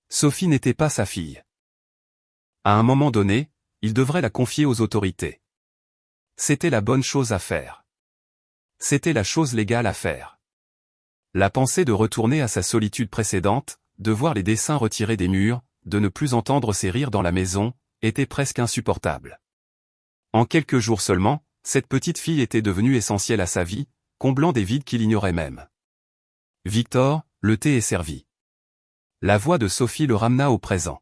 Sophie n'était pas sa fille. À un moment donné, il devrait la confier aux autorités. C'était la bonne chose à faire. C'était la chose légale à faire. La pensée de retourner à sa solitude précédente, de voir les dessins retirés des murs, de ne plus entendre ses rires dans la maison, était presque insupportable. En quelques jours seulement, cette petite fille était devenue essentielle à sa vie, comblant des vides qu'il ignorait même. Victor, le thé est servi. La voix de Sophie le ramena au présent.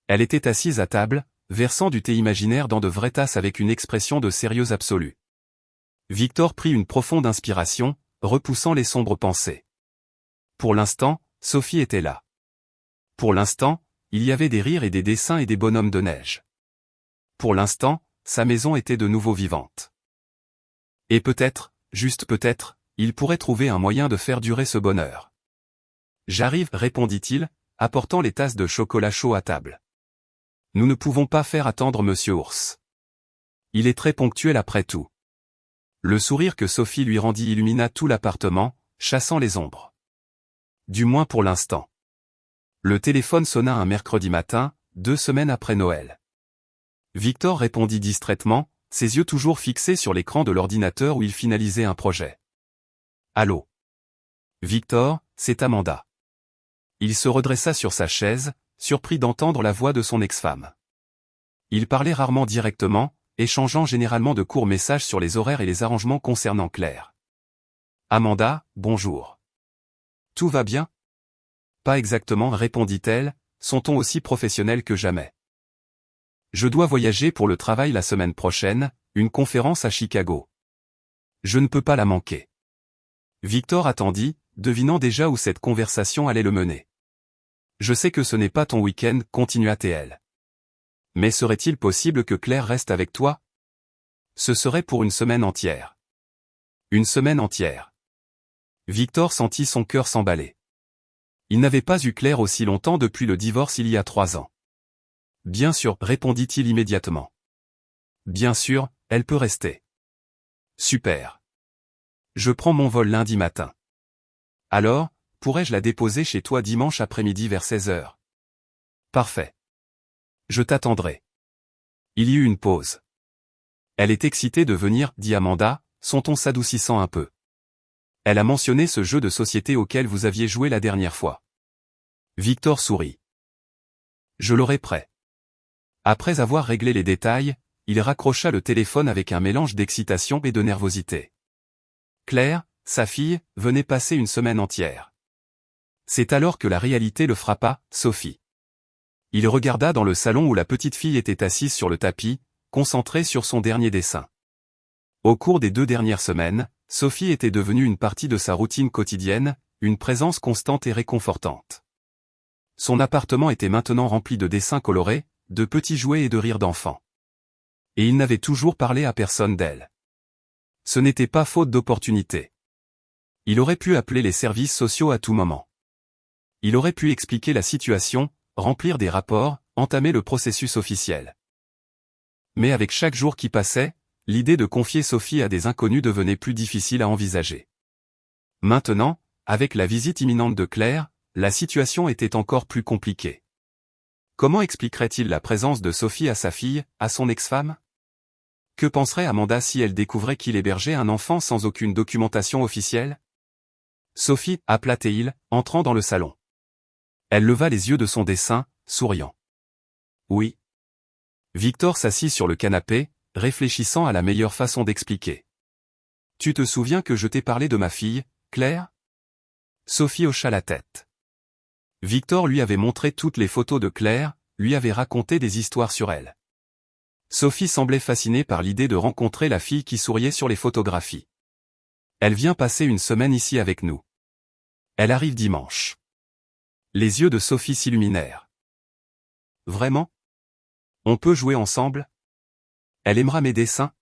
Elle était assise à table, versant du thé imaginaire dans de vraies tasses avec une expression de sérieux absolu. Victor prit une profonde inspiration, repoussant les sombres pensées. Pour l'instant, Sophie était là. Pour l'instant, il y avait des rires et des dessins et des bonhommes de neige. Pour l'instant, sa maison était de nouveau vivante. Et peut-être, juste peut-être, il pourrait trouver un moyen de faire durer ce bonheur. J'arrive, répondit-il, apportant les tasses de chocolat chaud à table. Nous ne pouvons pas faire attendre Monsieur Ours. Il est très ponctuel après tout. Le sourire que Sophie lui rendit illumina tout l'appartement, chassant les ombres. Du moins pour l'instant. Le téléphone sonna un mercredi matin, 2 semaines après Noël. Victor répondit distraitement, ses yeux toujours fixés sur l'écran de l'ordinateur où il finalisait un projet. Allô? Victor, c'est Amanda. Il se redressa sur sa chaise, surpris d'entendre la voix de son ex-femme. Ils parlaient rarement directement, échangeant généralement de courts messages sur les horaires et les arrangements concernant Claire. Amanda, bonjour. Tout va bien? Pas exactement, répondit-elle, son ton aussi professionnel que jamais. Je dois voyager pour le travail la semaine prochaine, une conférence à Chicago. Je ne peux pas la manquer. Victor attendit, devinant déjà où cette conversation allait le mener. Je sais que ce n'est pas ton week-end, continua-t-elle. Mais serait-il possible que Claire reste avec toi? Ce serait pour une semaine entière. Une semaine entière. Victor sentit son cœur s'emballer. Il n'avait pas eu Claire aussi longtemps depuis le divorce il y a 3 ans. Bien sûr, répondit-il immédiatement. Bien sûr, elle peut rester. Super. Je prends mon vol lundi matin. Alors, pourrais-je la déposer chez toi dimanche après-midi vers 16h? Parfait. Je t'attendrai. Il y eut une pause. Elle est excitée de venir, dit Amanda, son ton s'adoucissant un peu. Elle a mentionné ce jeu de société auquel vous aviez joué la dernière fois. Victor sourit. Je l'aurai prêt. Après avoir réglé les détails, il raccrocha le téléphone avec un mélange d'excitation et de nervosité. Claire, sa fille, venait passer une semaine entière. C'est alors que la réalité le frappa, Sophie. Il regarda dans le salon où la petite fille était assise sur le tapis, concentrée sur son dernier dessin. Au cours des 2 dernières semaines, Sophie était devenue une partie de sa routine quotidienne, une présence constante et réconfortante. Son appartement était maintenant rempli de dessins colorés, de petits jouets et de rires d'enfants. Et il n'avait toujours parlé à personne d'elle. Ce n'était pas faute d'opportunité. Il aurait pu appeler les services sociaux à tout moment. Il aurait pu expliquer la situation, remplir des rapports, entamer le processus officiel. Mais avec chaque jour qui passait, l'idée de confier Sophie à des inconnus devenait plus difficile à envisager. Maintenant, avec la visite imminente de Claire, la situation était encore plus compliquée. Comment expliquerait-il la présence de Sophie à sa fille, à son ex-femme? Que penserait Amanda si elle découvrait qu'il hébergeait un enfant sans aucune documentation officielle? Sophie, appela-t-il, entrant dans le salon. Elle leva les yeux de son dessin, souriant. Oui. Victor s'assit sur le canapé, réfléchissant à la meilleure façon d'expliquer. Tu te souviens que je t'ai parlé de ma fille, Claire? Sophie hocha la tête. Victor lui avait montré toutes les photos de Claire, lui avait raconté des histoires sur elle. Sophie semblait fascinée par l'idée de rencontrer la fille qui souriait sur les photographies. Elle vient passer une semaine ici avec nous. Elle arrive dimanche. Les yeux de Sophie s'illuminèrent. Vraiment? On peut jouer ensemble? Elle aimera mes dessins?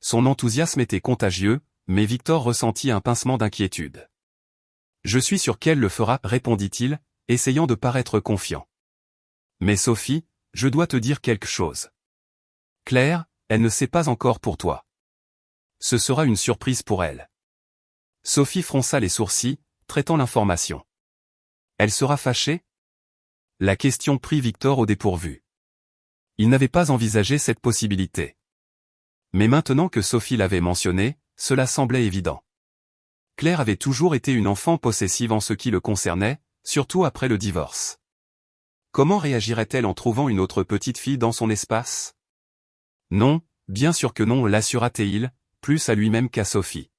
Son enthousiasme était contagieux, mais Victor ressentit un pincement d'inquiétude. Je suis sûr qu'elle le fera, répondit-il, essayant de paraître confiant. Mais Sophie, je dois te dire quelque chose. Claire, elle ne sait pas encore pour toi. Ce sera une surprise pour elle. Sophie fronça les sourcils, traitant l'information. Elle sera fâchée? La question prit Victor au dépourvu. Il n'avait pas envisagé cette possibilité. Mais maintenant que Sophie l'avait mentionné, cela semblait évident. Claire avait toujours été une enfant possessive en ce qui le concernait, surtout après le divorce. Comment réagirait-elle en trouvant une autre petite fille dans son espace? Non, bien sûr que non, l'assura Théil, plus à lui-même qu'à Sophie.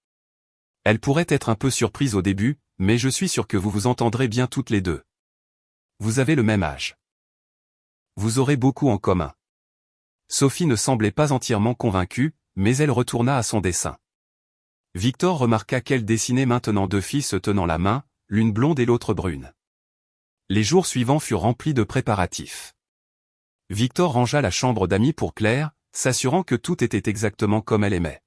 Elle pourrait être un peu surprise au début, mais je suis sûr que vous vous entendrez bien toutes les deux. Vous avez le même âge. Vous aurez beaucoup en commun. Sophie ne semblait pas entièrement convaincue, mais elle retourna à son dessin. Victor remarqua qu'elle dessinait maintenant deux filles se tenant la main, l'une blonde et l'autre brune. Les jours suivants furent remplis de préparatifs. Victor rangea la chambre d'amis pour Claire, s'assurant que tout était exactement comme elle aimait.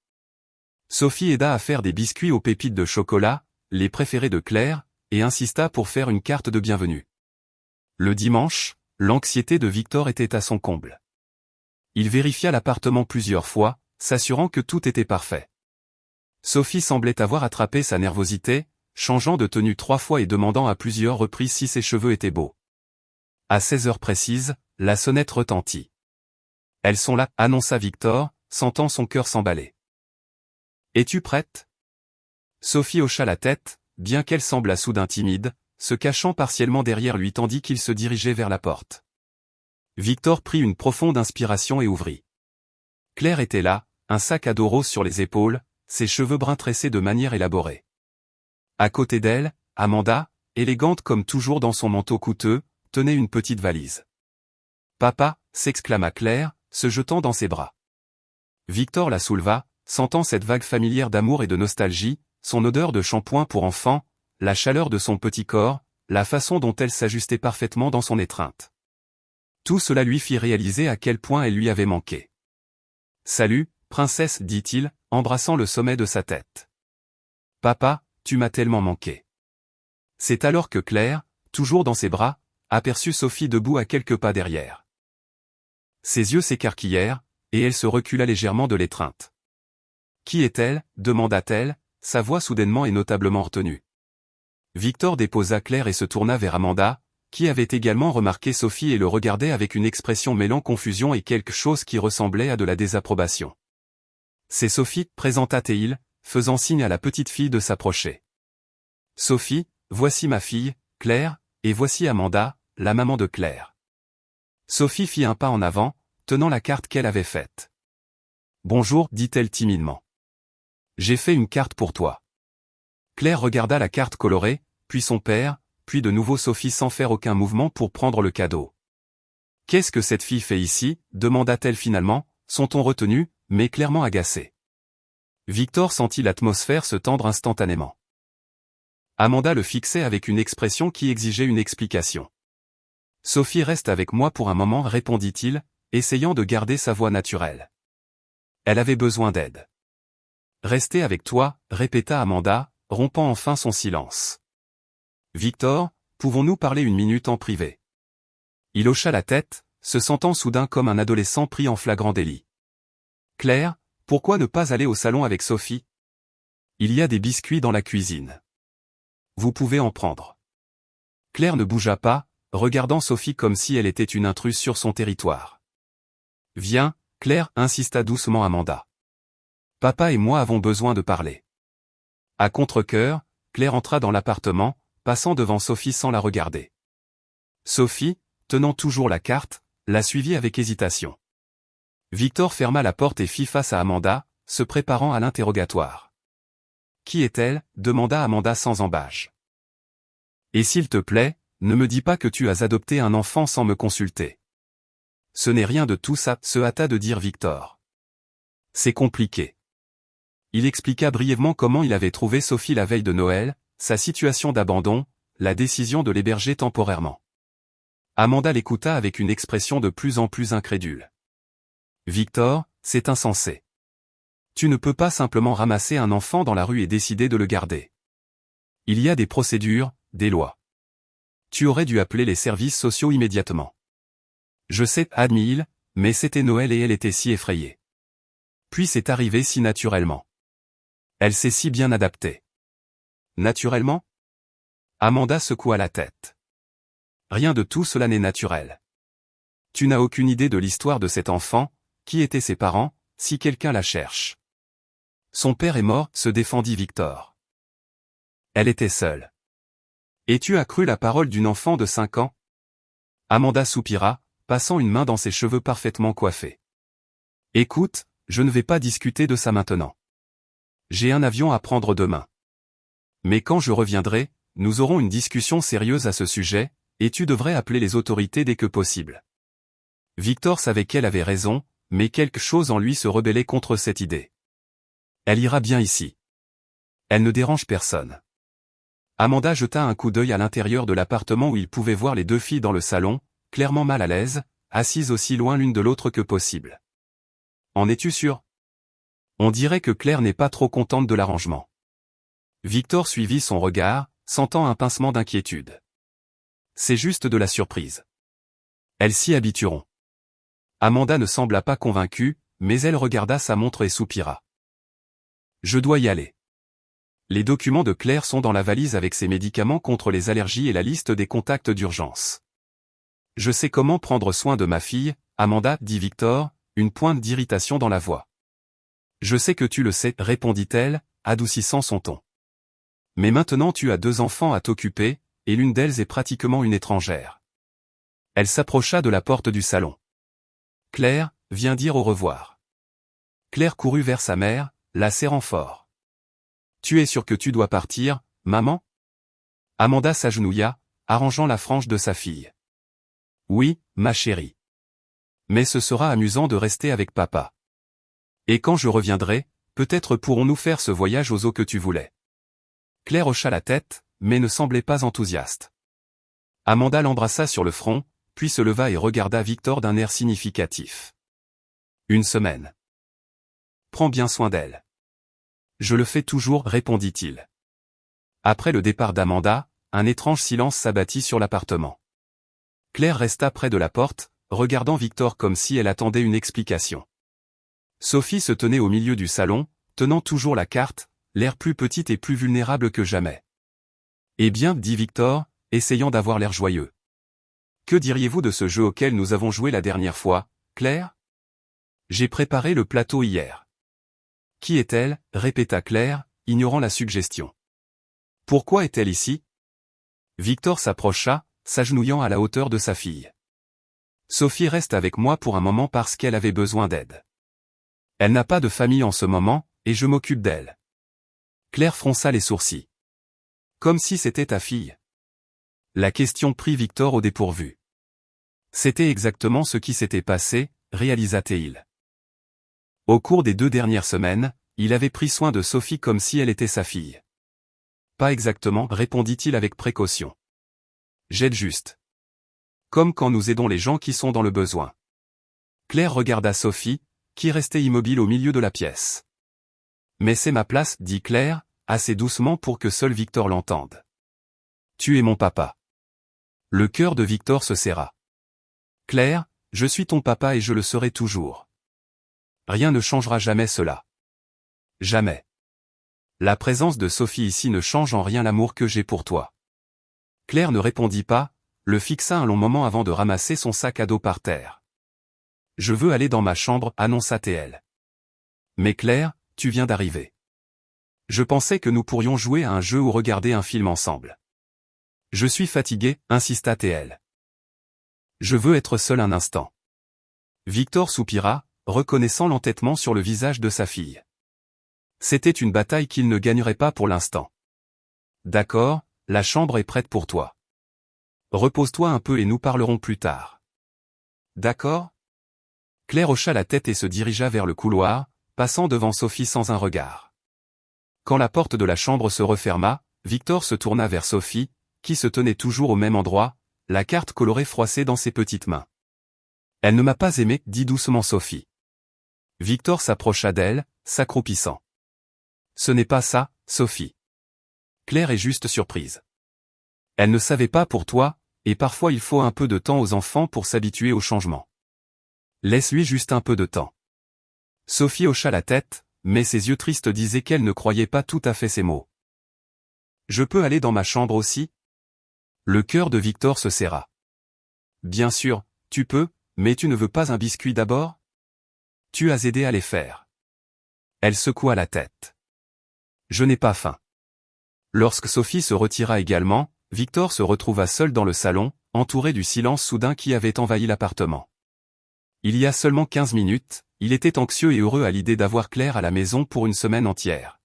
Sophie aida à faire des biscuits aux pépites de chocolat, les préférés de Claire, et insista pour faire une carte de bienvenue. Le dimanche, l'anxiété de Victor était à son comble. Il vérifia l'appartement plusieurs fois, s'assurant que tout était parfait. Sophie semblait avoir attrapé sa nervosité, changeant de tenue 3 fois et demandant à plusieurs reprises si ses cheveux étaient beaux. À 16 heures précises, la sonnette retentit. « Elles sont là », annonça Victor, sentant son cœur s'emballer. « Es-tu prête ?» Sophie hocha la tête, bien qu'elle semblât soudain timide, se cachant partiellement derrière lui tandis qu'il se dirigeait vers la porte. Victor prit une profonde inspiration et ouvrit. Claire était là, un sac à dos rose sur les épaules, ses cheveux bruns tressés de manière élaborée. À côté d'elle, Amanda, élégante comme toujours dans son manteau coûteux, tenait une petite valise. « Papa !» s'exclama Claire, se jetant dans ses bras. Victor la souleva, sentant cette vague familière d'amour et de nostalgie, son odeur de shampoing pour enfant, la chaleur de son petit corps, la façon dont elle s'ajustait parfaitement dans son étreinte. Tout cela lui fit réaliser à quel point elle lui avait manqué. « Salut, princesse, dit-il, embrassant le sommet de sa tête. « Papa, tu m'as tellement manqué. » C'est alors que Claire, toujours dans ses bras, aperçut Sophie debout à quelques pas derrière. Ses yeux s'écarquillèrent, et elle se recula légèrement de l'étreinte. « Qui est-elle » demanda-t-elle, sa voix soudainement et notablement retenue. Victor déposa Claire et se tourna vers Amanda, qui avait également remarqué Sophie et le regardait avec une expression mêlant confusion et quelque chose qui ressemblait à de la désapprobation. « C'est Sophie » présenta Théil, faisant signe à la petite fille de s'approcher. « Sophie, voici ma fille, Claire, et voici Amanda, la maman de Claire. » Sophie fit un pas en avant, tenant la carte qu'elle avait faite. « Bonjour » dit-elle timidement. « J'ai fait une carte pour toi. » Claire regarda la carte colorée, puis son père, puis de nouveau Sophie sans faire aucun mouvement pour prendre le cadeau. « Qu'est-ce que cette fille fait ici » demanda-t-elle finalement, son ton retenu, mais clairement agacé. Victor sentit l'atmosphère se tendre instantanément. Amanda le fixait avec une expression qui exigeait une explication. « Sophie reste avec moi pour un moment » répondit-il, essayant de garder sa voix naturelle. Elle avait besoin d'aide. « Rester avec toi » répéta Amanda, rompant enfin son silence. « Victor, pouvons-nous parler une minute en privé ?» Il hocha la tête, se sentant soudain comme un adolescent pris en flagrant délit. « Claire, pourquoi ne pas aller au salon avec Sophie ? Il y a des biscuits dans la cuisine. Vous pouvez en prendre. » Claire ne bougea pas, regardant Sophie comme si elle était une intruse sur son territoire. « Viens, Claire, insista doucement Amanda. « Papa et moi avons besoin de parler. » À contre-cœur, Claire entra dans l'appartement, passant devant Sophie sans la regarder. Sophie, tenant toujours la carte, la suivit avec hésitation. Victor ferma la porte et fit face à Amanda, se préparant à l'interrogatoire. Qui est-elle? Demanda Amanda sans ambages. Et s'il te plaît, ne me dis pas que tu as adopté un enfant sans me consulter. Ce n'est rien de tout ça, se hâta de dire Victor. C'est compliqué. Il expliqua brièvement comment il avait trouvé Sophie la veille de Noël, sa situation d'abandon, la décision de l'héberger temporairement. Amanda l'écouta avec une expression de plus en plus incrédule. Victor, c'est insensé. Tu ne peux pas simplement ramasser un enfant dans la rue et décider de le garder. Il y a des procédures, des lois. Tu aurais dû appeler les services sociaux immédiatement. Je sais, admit-il, mais c'était Noël et elle était si effrayée. Puis c'est arrivé si naturellement. Elle s'est si bien adaptée. Naturellement? Amanda secoua la tête. Rien de tout cela n'est naturel. Tu n'as aucune idée de l'histoire de cet enfant, qui étaient ses parents, si quelqu'un la cherche. Son père est mort, se défendit Victor. Elle était seule. Et tu as cru la parole d'une enfant de 5 ans? Amanda soupira, passant une main dans ses cheveux parfaitement coiffés. Écoute, je ne vais pas discuter de ça maintenant. J'ai un avion à prendre demain. Mais quand je reviendrai, nous aurons une discussion sérieuse à ce sujet, et tu devrais appeler les autorités dès que possible. Victor savait qu'elle avait raison, mais quelque chose en lui se rebellait contre cette idée. Elle ira bien ici. Elle ne dérange personne. Amanda jeta un coup d'œil à l'intérieur de l'appartement où il pouvait voir les deux filles dans le salon, clairement mal à l'aise, assises aussi loin l'une de l'autre que possible. En es-tu sûr? On dirait que Claire n'est pas trop contente de l'arrangement. Victor suivit son regard, sentant un pincement d'inquiétude. C'est juste de la surprise. Elles s'y habitueront. Amanda ne sembla pas convaincue, mais elle regarda sa montre et soupira. Je dois y aller. Les documents de Claire sont dans la valise avec ses médicaments contre les allergies et la liste des contacts d'urgence. Je sais comment prendre soin de ma fille, Amanda, dit Victor, une pointe d'irritation dans la voix. Je sais que tu le sais, répondit-elle, adoucissant son ton. Mais maintenant tu as 2 enfants à t'occuper, et l'une d'elles est pratiquement une étrangère. Elle s'approcha de la porte du salon. Claire, viens dire au revoir. Claire courut vers sa mère, la serrant fort. Tu es sûre que tu dois partir, maman? Amanda s'agenouilla, arrangeant la frange de sa fille. Oui, ma chérie. Mais ce sera amusant de rester avec papa. Et quand je reviendrai, peut-être pourrons-nous faire ce voyage aux eaux que tu voulais. Claire hocha la tête, mais ne semblait pas enthousiaste. Amanda l'embrassa sur le front, puis se leva et regarda Victor d'un air significatif. 1 semaine. Prends bien soin d'elle. Je le fais toujours, répondit-il. Après le départ d'Amanda, un étrange silence s'abattit sur l'appartement. Claire resta près de la porte, regardant Victor comme si elle attendait une explication. Sophie se tenait au milieu du salon, tenant toujours la carte, l'air plus petite et plus vulnérable que jamais. Eh bien, dit Victor, essayant d'avoir l'air joyeux. Que diriez-vous de ce jeu auquel nous avons joué la dernière fois, Claire? J'ai préparé le plateau hier. Qui est-elle? Répéta Claire, ignorant la suggestion. Pourquoi est-elle ici? Victor s'approcha, s'agenouillant à la hauteur de sa fille. Sophie reste avec moi pour un moment parce qu'elle avait besoin d'aide. Elle n'a pas de famille en ce moment, et je m'occupe d'elle. Claire fronça les sourcils. Comme si c'était ta fille. La question prit Victor au dépourvu. C'était exactement ce qui s'était passé, réalisa-t-il. Au cours des 2 dernières semaines, il avait pris soin de Sophie comme si elle était sa fille. Pas exactement, répondit-il avec précaution. J'aide juste. Comme quand nous aidons les gens qui sont dans le besoin. Claire regarda Sophie, qui restait immobile au milieu de la pièce. Mais c'est ma place, dit Claire, assez doucement pour que seul Victor l'entende. Tu es mon papa. Le cœur de Victor se serra. Claire, je suis ton papa et je le serai toujours. Rien ne changera jamais cela. Jamais. La présence de Sophie ici ne change en rien l'amour que j'ai pour toi. Claire ne répondit pas, le fixa un long moment avant de ramasser son sac à dos par terre. Je veux aller dans ma chambre, annonça-t-elle. Mais Claire, tu viens d'arriver. Je pensais que nous pourrions jouer à un jeu ou regarder un film ensemble. Je suis fatiguée, insista-t-elle. Je veux être seul un instant. Victor soupira, reconnaissant l'entêtement sur le visage de sa fille. C'était une bataille qu'il ne gagnerait pas pour l'instant. D'accord, la chambre est prête pour toi. Repose-toi un peu et nous parlerons plus tard. D'accord? Claire hocha la tête et se dirigea vers le couloir, passant devant Sophie sans un regard. Quand la porte de la chambre se referma, Victor se tourna vers Sophie, qui se tenait toujours au même endroit, la carte colorée froissée dans ses petites mains. « Elle ne m'a pas aimé, dit doucement Sophie. Victor s'approcha d'elle, s'accroupissant. « Ce n'est pas ça, Sophie. » Claire est juste surprise. Elle ne savait pas pour toi, et parfois il faut un peu de temps aux enfants pour s'habituer au changement. Laisse-lui juste un peu de temps. Sophie hocha la tête, mais ses yeux tristes disaient qu'elle ne croyait pas tout à fait ses mots. « Je peux aller dans ma chambre aussi ?» Le cœur de Victor se serra. « Bien sûr, tu peux, mais tu ne veux pas un biscuit d'abord ? Tu as aidé à les faire. » Elle secoua la tête. « Je n'ai pas faim. » Lorsque Sophie se retira également, Victor se retrouva seul dans le salon, entouré du silence soudain qui avait envahi l'appartement. Il y a seulement 15 minutes, il était anxieux et heureux à l'idée d'avoir Claire à la maison pour une semaine entière.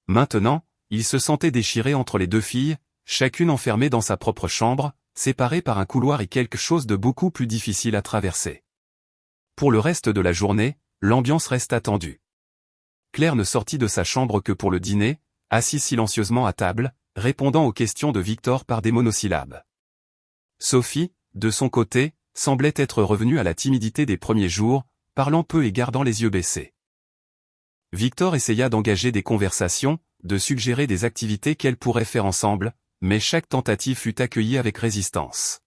Maintenant, il se sentait déchiré entre les deux filles, chacune enfermée dans sa propre chambre, séparée par un couloir et quelque chose de beaucoup plus difficile à traverser. Pour le reste de la journée, l'ambiance resta tendue. Claire ne sortit de sa chambre que pour le dîner, assise silencieusement à table, répondant aux questions de Victor par des monosyllabes. Sophie, de son côté, semblait être revenue à la timidité des premiers jours, parlant peu et gardant les yeux baissés. Victor essaya d'engager des conversations, de suggérer des activités qu'elles pourraient faire ensemble, mais chaque tentative fut accueillie avec résistance.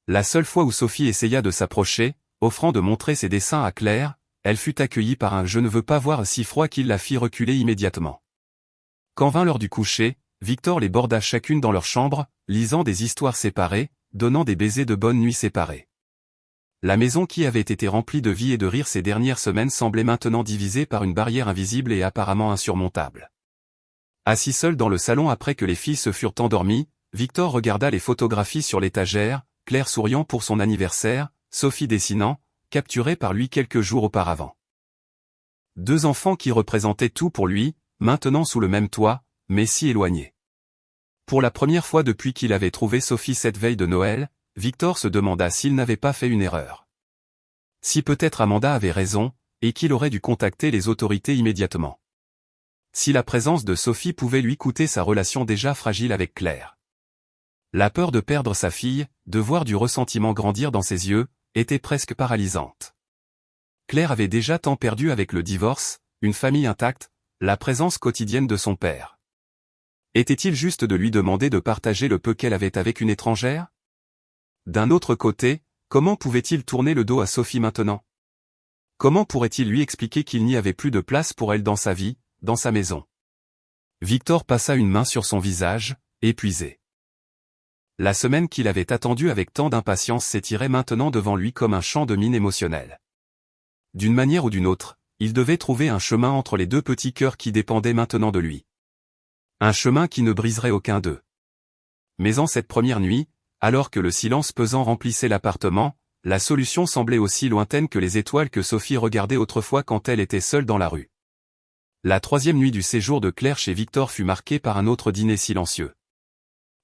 La seule fois où Sophie essaya de s'approcher, offrant de montrer ses dessins à Claire, elle fut accueillie par un « je ne veux pas voir » si froid qu'il la fit reculer immédiatement. Quand vint l'heure du coucher, Victor les borda chacune dans leur chambre, lisant des histoires séparées, donnant des baisers de bonne nuit séparés. La maison qui avait été remplie de vie et de rire ces dernières semaines semblait maintenant divisée par une barrière invisible et apparemment insurmontable. Assis seul dans le salon après que les filles se furent endormies, Victor regarda les photographies sur l'étagère, Claire souriant pour son anniversaire, Sophie dessinant, capturée par lui quelques jours auparavant. Deux enfants qui représentaient tout pour lui, maintenant sous le même toit, mais si éloignés. Pour la première fois depuis qu'il avait trouvé Sophie cette veille de Noël, Victor se demanda s'il n'avait pas fait une erreur. Si peut-être Amanda avait raison, et qu'il aurait dû contacter les autorités immédiatement. Si la présence de Sophie pouvait lui coûter sa relation déjà fragile avec Claire. La peur de perdre sa fille, de voir du ressentiment grandir dans ses yeux, était presque paralysante. Claire avait déjà tant perdu avec le divorce, une famille intacte, la présence quotidienne de son père. Était-il juste de lui demander de partager le peu qu'elle avait avec une étrangère? D'un autre côté, comment pouvait-il tourner le dos à Sophie maintenant? Comment pourrait-il lui expliquer qu'il n'y avait plus de place pour elle dans sa vie, dans sa maison? Victor passa une main sur son visage, épuisé. La semaine qu'il avait attendue avec tant d'impatience s'étirait maintenant devant lui comme un champ de mine émotionnel. D'une manière ou d'une autre, il devait trouver un chemin entre les deux petits cœurs qui dépendaient maintenant de lui. Un chemin qui ne briserait aucun d'eux. Mais en cette première nuit, alors que le silence pesant remplissait l'appartement, la solution semblait aussi lointaine que les étoiles que Sophie regardait autrefois quand elle était seule dans la rue. La troisième nuit du séjour de Claire chez Victor fut marquée par un autre dîner silencieux.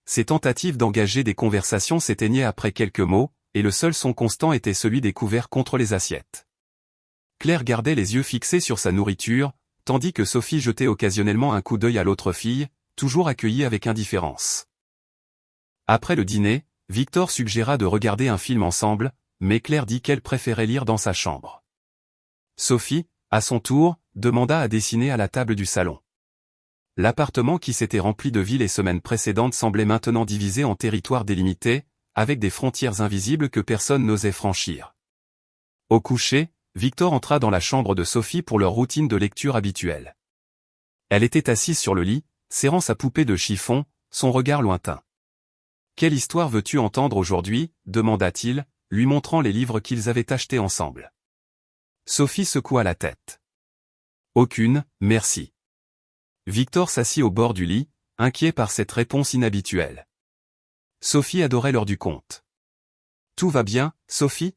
Ses tentatives d'engager des conversations s'éteignaient après quelques mots, et le seul son constant était celui des couverts contre les assiettes. Claire gardait les yeux fixés sur sa nourriture, tandis que Sophie jetait occasionnellement un coup d'œil à l'autre fille, toujours accueillie avec indifférence. Après le dîner, Victor suggéra de regarder un film ensemble, mais Claire dit qu'elle préférait lire dans sa chambre. Sophie, à son tour, demanda à dessiner à la table du salon. L'appartement qui s'était rempli de vie les semaines précédentes semblait maintenant divisé en territoires délimités, avec des frontières invisibles que personne n'osait franchir. Au coucher, Victor entra dans la chambre de Sophie pour leur routine de lecture habituelle. Elle était assise sur le lit, serrant sa poupée de chiffon, son regard lointain. « Quelle histoire veux-tu entendre aujourd'hui » demanda-t-il, lui montrant les livres qu'ils avaient achetés ensemble. Sophie secoua la tête. « Aucune, merci. » Victor s'assit au bord du lit, inquiet par cette réponse inhabituelle. Sophie adorait l'heure du conte. « Tout va bien, Sophie ?»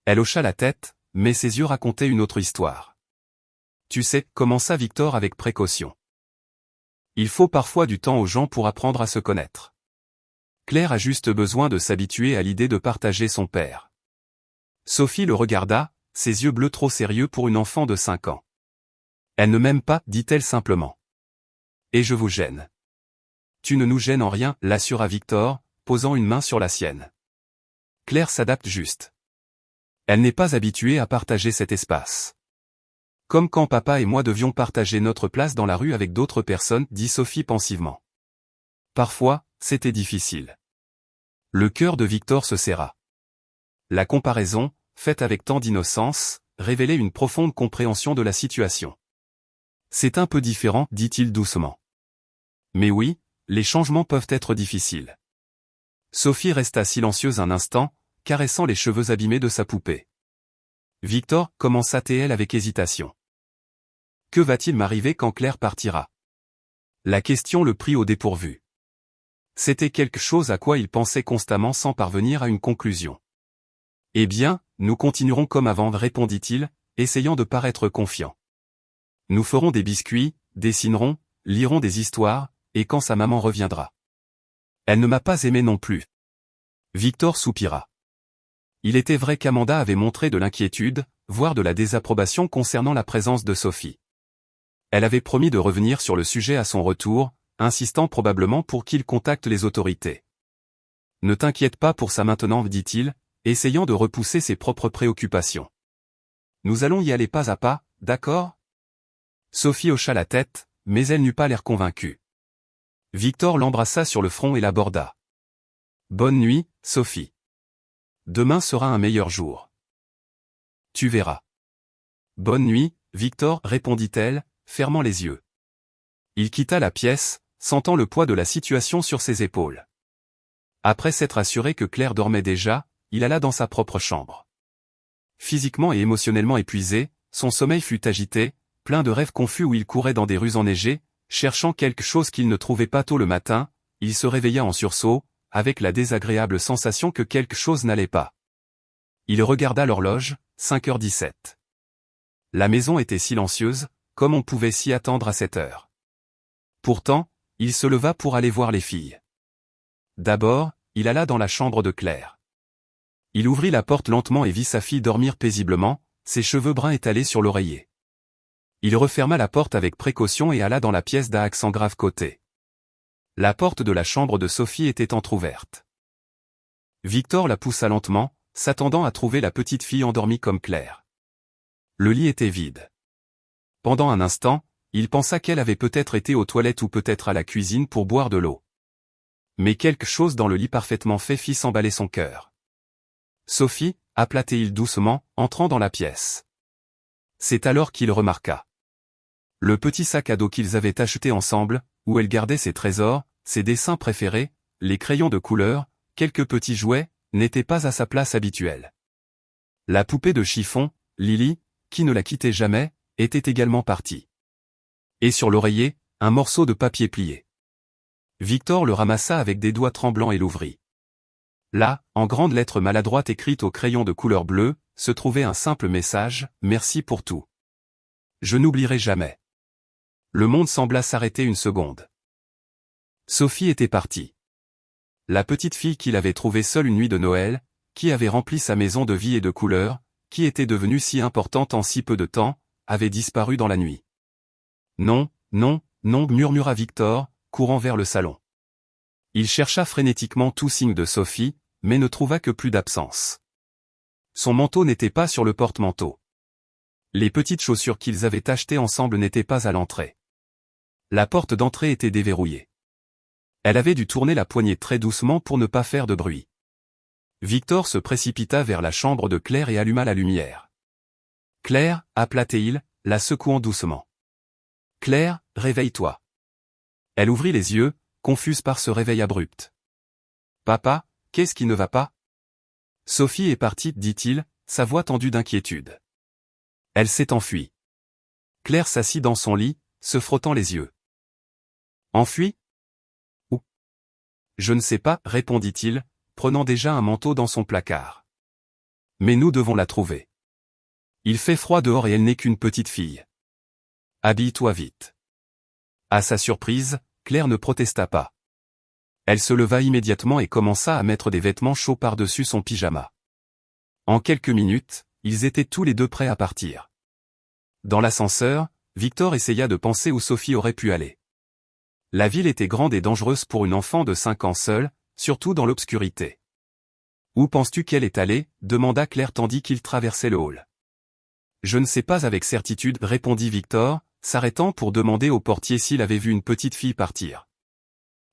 Elle hocha la tête, mais ses yeux racontaient une autre histoire. Tu sais, commença Victor avec précaution. Il faut parfois du temps aux gens pour apprendre à se connaître. Claire a juste besoin de s'habituer à l'idée de partager son père. Sophie le regarda, ses yeux bleus trop sérieux pour une enfant de 5 ans. Elle ne m'aime pas, dit-elle simplement. Et je vous gêne. Tu ne nous gênes en rien, l'assura Victor, posant une main sur la sienne. Claire s'adapte juste. Elle n'est pas habituée à partager cet espace. Comme quand papa et moi devions partager notre place dans la rue avec d'autres personnes, dit Sophie pensivement. Parfois, c'était difficile. Le cœur de Victor se serra. La comparaison, faite avec tant d'innocence, révélait une profonde compréhension de la situation. C'est un peu différent, dit-il doucement. Mais oui, les changements peuvent être difficiles. Sophie resta silencieuse un instant, caressant les cheveux abîmés de sa poupée. Victor, commença-t-elle avec hésitation. Que va-t-il m'arriver quand Claire partira? La question le prit au dépourvu. C'était quelque chose à quoi il pensait constamment sans parvenir à une conclusion. Eh bien, nous continuerons comme avant, répondit-il, essayant de paraître confiant. Nous ferons des biscuits, dessinerons, lirons des histoires, et quand sa maman reviendra. Elle ne m'a pas aimé non plus. Victor soupira. Il était vrai qu'Amanda avait montré de l'inquiétude, voire de la désapprobation concernant la présence de Sophie. Elle avait promis de revenir sur le sujet à son retour, insistant probablement pour qu'il contacte les autorités. Ne t'inquiète pas pour ça maintenant, dit-il, essayant de repousser ses propres préoccupations. Nous allons y aller pas à pas, d'accord? Sophie hocha la tête, mais elle n'eut pas l'air convaincue. Victor l'embrassa sur le front et l'aborda. Bonne nuit, Sophie. Demain sera un meilleur jour. Tu verras. Bonne nuit, Victor, répondit-elle, fermant les yeux. Il quitta la pièce, sentant le poids de la situation sur ses épaules. Après s'être assuré que Claire dormait déjà, il alla dans sa propre chambre. Physiquement et émotionnellement épuisé, son sommeil fut agité, plein de rêves confus où il courait dans des rues enneigées, cherchant quelque chose qu'il ne trouvait pas tôt le matin, il se réveilla en sursaut, avec la désagréable sensation que quelque chose n'allait pas. Il regarda l'horloge, 5h17. La maison était silencieuse, comme on pouvait s'y attendre à cette heure. Pourtant, il se leva pour aller voir les filles. D'abord, il alla dans la chambre de Claire. Il ouvrit la porte lentement et vit sa fille dormir paisiblement, ses cheveux bruns étalés sur l'oreiller. Il referma la porte avec précaution et alla dans la pièce d'un accent grave côté. La porte de la chambre de Sophie était entr'ouverte. Victor la poussa lentement, s'attendant à trouver la petite fille endormie comme Claire. Le lit était vide. Pendant un instant, il pensa qu'elle avait peut-être été aux toilettes ou peut-être à la cuisine pour boire de l'eau. Mais quelque chose dans le lit parfaitement fait fit s'emballer son cœur. Sophie, appela-t-il doucement, entrant dans la pièce. C'est alors qu'il remarqua le petit sac à dos qu'ils avaient acheté ensemble, où elle gardait ses trésors, ses dessins préférés, les crayons de couleur, quelques petits jouets, n'était pas à sa place habituelle. La poupée de chiffon, Lily, qui ne la quittait jamais, était également partie. Et sur l'oreiller, un morceau de papier plié. Victor le ramassa avec des doigts tremblants et l'ouvrit. Là, en grandes lettres maladroites écrites au crayon de couleur bleue, se trouvait un simple message, « Merci pour tout. Je n'oublierai jamais. » Le monde sembla s'arrêter une seconde. Sophie était partie. La petite fille qu'il avait trouvée seule une nuit de Noël, qui avait rempli sa maison de vie et de couleurs, qui était devenue si importante en si peu de temps, avait disparu dans la nuit. Non, non, non, murmura Victor, courant vers le salon. Il chercha frénétiquement tout signe de Sophie, mais ne trouva que plus d'absence. Son manteau n'était pas sur le porte-manteau. Les petites chaussures qu'ils avaient achetées ensemble n'étaient pas à l'entrée. La porte d'entrée était déverrouillée. Elle avait dû tourner la poignée très doucement pour ne pas faire de bruit. Victor se précipita vers la chambre de Claire et alluma la lumière. « Claire » appela-t-il, la secouant doucement. « Claire, réveille-toi. » Elle ouvrit les yeux, confuse par ce réveil abrupt. « Papa, qu'est-ce qui ne va pas ?» Sophie est partie, dit-il, sa voix tendue d'inquiétude. Elle s'est enfuie. Claire s'assit dans son lit, se frottant les yeux. Enfuie? Où? Je ne sais pas, répondit-il, prenant déjà un manteau dans son placard. Mais nous devons la trouver. Il fait froid dehors et elle n'est qu'une petite fille. Habille-toi vite. À sa surprise, Claire ne protesta pas. Elle se leva immédiatement et commença à mettre des vêtements chauds par-dessus son pyjama. En quelques minutes, ils étaient tous les deux prêts à partir. Dans l'ascenseur, Victor essaya de penser où Sophie aurait pu aller. La ville était grande et dangereuse pour une enfant de 5 ans seule, surtout dans l'obscurité. Où penses-tu qu'elle est allée ? Demanda Claire tandis qu'ils traversaient le hall. Je ne sais pas avec certitude, répondit Victor, s'arrêtant pour demander au portier s'il avait vu une petite fille partir.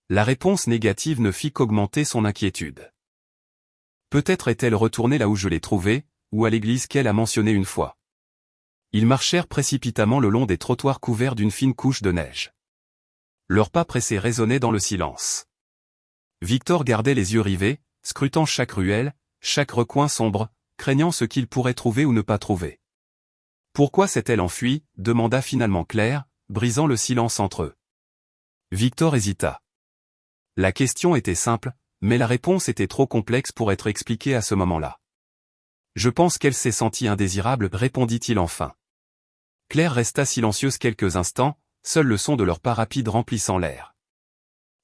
La réponse négative ne fit qu'augmenter son inquiétude. Peut-être est-elle retournée là où je l'ai trouvée, ou à l'église qu'elle a mentionnée une fois. Ils marchèrent précipitamment le long des trottoirs couverts d'une fine couche de neige. Leurs pas pressés résonnaient dans le silence. Victor gardait les yeux rivés, scrutant chaque ruelle, chaque recoin sombre, craignant ce qu'il pourrait trouver ou ne pas trouver. Pourquoi s'est-elle enfuie ? Demanda finalement Claire, brisant le silence entre eux. Victor hésita. La question était simple, mais la réponse était trop complexe pour être expliquée à ce moment-là. Je pense qu'elle s'est sentie indésirable, répondit-il enfin. Claire resta silencieuse quelques instants, seul le son de leurs pas rapides remplissant l'air.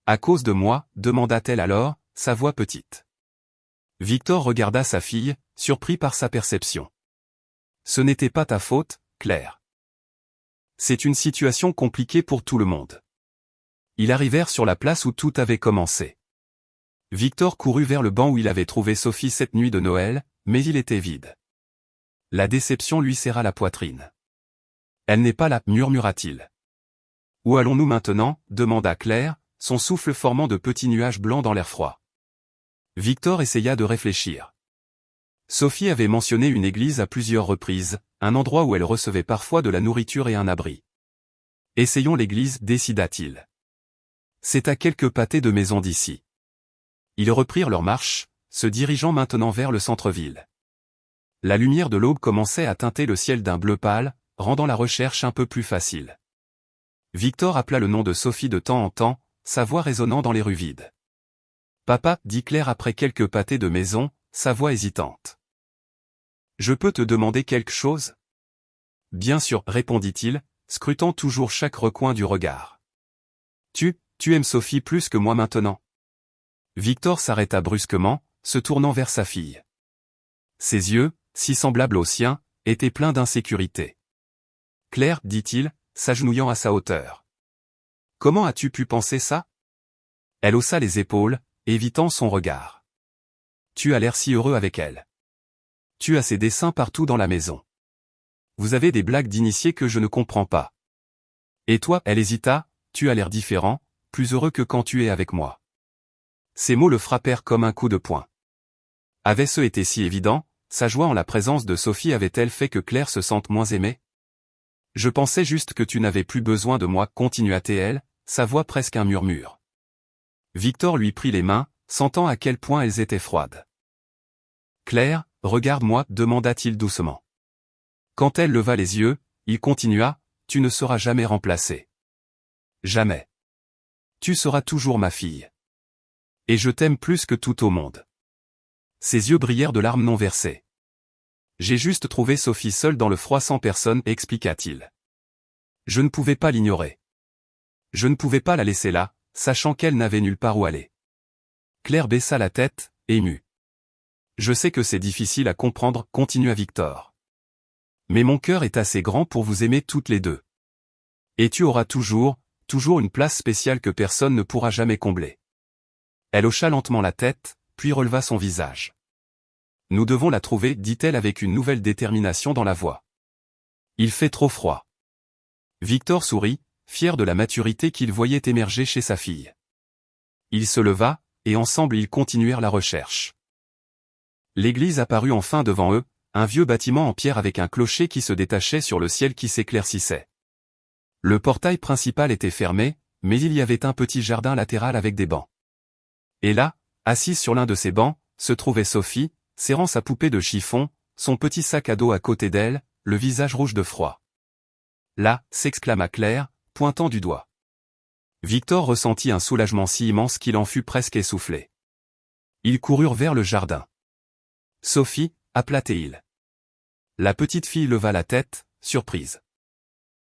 À cause de moi, demanda-t-elle alors, sa voix petite. Victor regarda sa fille, surpris par sa perception. Ce n'était pas ta faute, Claire. C'est une situation compliquée pour tout le monde. Ils arrivèrent sur la place où tout avait commencé. Victor courut vers le banc où il avait trouvé Sophie cette nuit de Noël, mais il était vide. La déception lui serra la poitrine. Elle n'est pas là, murmura-t-il. Où allons-nous maintenant ? Demanda Claire, son souffle formant de petits nuages blancs dans l'air froid. Victor essaya de réfléchir. Sophie avait mentionné une église à plusieurs reprises, un endroit où elle recevait parfois de la nourriture et un abri. Essayons l'église, décida-t-il. C'est à quelques pâtés de maison d'ici. Ils reprirent leur marche, se dirigeant maintenant vers le centre-ville. La lumière de l'aube commençait à teinter le ciel d'un bleu pâle, rendant la recherche un peu plus facile. Victor appela le nom de Sophie de temps en temps, sa voix résonnant dans les rues vides. « Papa » dit Claire après quelques pâtés de maison, sa voix hésitante. « Je peux te demander quelque chose ?» « Bien sûr » répondit-il, scrutant toujours chaque recoin du regard. « Tu aimes Sophie plus que moi maintenant ?» Victor s'arrêta brusquement, se tournant vers sa fille. Ses yeux, si semblables aux siens, étaient pleins d'insécurité. « Claire, dit-il, s'agenouillant à sa hauteur. Comment as-tu pu penser ça ? Elle haussa les épaules, évitant son regard. Tu as l'air si heureux avec elle. Tu as ses dessins partout dans la maison. Vous avez des blagues d'initiés que je ne comprends pas. Et toi, elle hésita, tu as l'air différent, plus heureux que quand tu es avec moi. Ces mots le frappèrent comme un coup de poing. Avait-ce été si évident, sa joie en la présence de Sophie avait-elle fait que Claire se sente moins aimée ? Je pensais juste que tu n'avais plus besoin de moi, continua-t-elle, sa voix presque un murmure. Victor lui prit les mains, sentant à quel point elles étaient froides. Claire, regarde-moi, demanda-t-il doucement. Quand elle leva les yeux, il continua, tu ne seras jamais remplacée. Jamais. Tu seras toujours ma fille. Et je t'aime plus que tout au monde. Ses yeux brillèrent de larmes non versées. J'ai juste trouvé Sophie seule dans le froid sans personne, expliqua-t-il. Je ne pouvais pas l'ignorer. Je ne pouvais pas la laisser là, sachant qu'elle n'avait nulle part où aller. Claire baissa la tête, émue. Je sais que c'est difficile à comprendre, continua Victor. Mais mon cœur est assez grand pour vous aimer toutes les deux. Et tu auras toujours une place spéciale que personne ne pourra jamais combler. Elle hocha lentement la tête, puis releva son visage. Nous devons la trouver, dit-elle avec une nouvelle détermination dans la voix. Il fait trop froid. Victor sourit, fier de la maturité qu'il voyait émerger chez sa fille. Il se leva, et ensemble ils continuèrent la recherche. L'église apparut enfin devant eux, un vieux bâtiment en pierre avec un clocher qui se détachait sur le ciel qui s'éclaircissait. Le portail principal était fermé, mais il y avait un petit jardin latéral avec des bancs. Et là, assise sur l'un de ces bancs, se trouvait Sophie, serrant sa poupée de chiffon, son petit sac à dos à côté d'elle, le visage rouge de froid. Là, s'exclama Claire, pointant du doigt. Victor ressentit un soulagement si immense qu'il en fut presque essoufflé. Ils coururent vers le jardin. Sophie, appela-t-il. La petite fille leva la tête, surprise.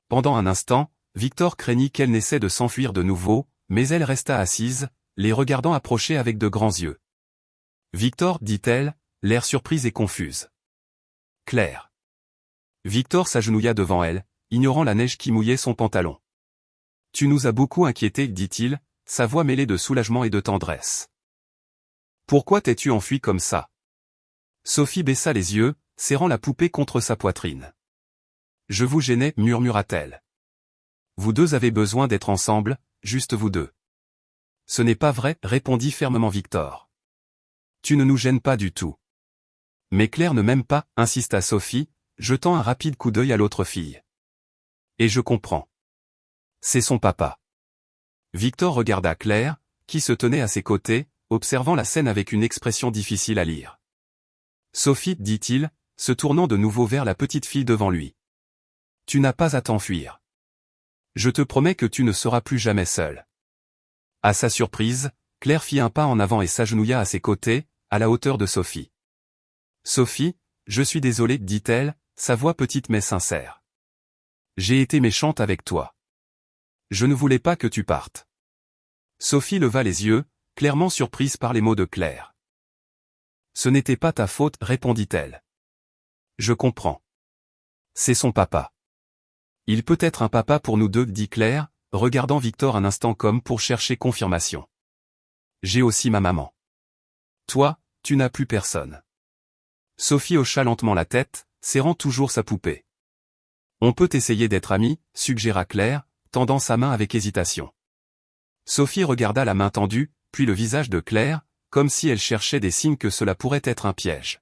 Pendant un instant, Victor craignit qu'elle n'essaie de s'enfuir de nouveau, mais elle resta assise, les regardant approcher avec de grands yeux. « Victor, dit-elle, l'air surprise et confuse. »« Claire. » Victor s'agenouilla devant elle, ignorant la neige qui mouillait son pantalon. « Tu nous as beaucoup inquiétés, dit-il, sa voix mêlée de soulagement et de tendresse. Pourquoi t'es-tu enfui comme ça ?» Sophie baissa les yeux, serrant la poupée contre sa poitrine. « Je vous gênais, murmura-t-elle. Vous deux avez besoin d'être ensemble, juste vous deux. »« Ce n'est pas vrai, répondit fermement Victor. Tu ne nous gênes pas du tout. »« Mais Claire ne m'aime pas, insista Sophie, jetant un rapide coup d'œil à l'autre fille. »« Et je comprends. C'est son papa. » Victor regarda Claire, qui se tenait à ses côtés, observant la scène avec une expression difficile à lire. « Sophie, dit-il, se tournant de nouveau vers la petite fille devant lui. Tu n'as pas à t'enfuir. Je te promets que tu ne seras plus jamais seule. » À sa surprise, Claire fit un pas en avant et s'agenouilla à ses côtés, à la hauteur de Sophie. « Sophie, je suis désolée, dit-elle, sa voix petite mais sincère. J'ai été méchante avec toi. Je ne voulais pas que tu partes. » Sophie leva les yeux, clairement surprise par les mots de Claire. « Ce n'était pas ta faute, répondit-elle. Je comprends. C'est son papa. Il peut être un papa pour nous deux, dit Claire, regardant Victor un instant comme pour chercher confirmation. J'ai aussi ma maman. Toi, tu n'as plus personne. Sophie hocha lentement la tête, serrant toujours sa poupée. On peut essayer d'être amis, suggéra Claire, tendant sa main avec hésitation. Sophie regarda la main tendue, puis le visage de Claire, comme si elle cherchait des signes que cela pourrait être un piège.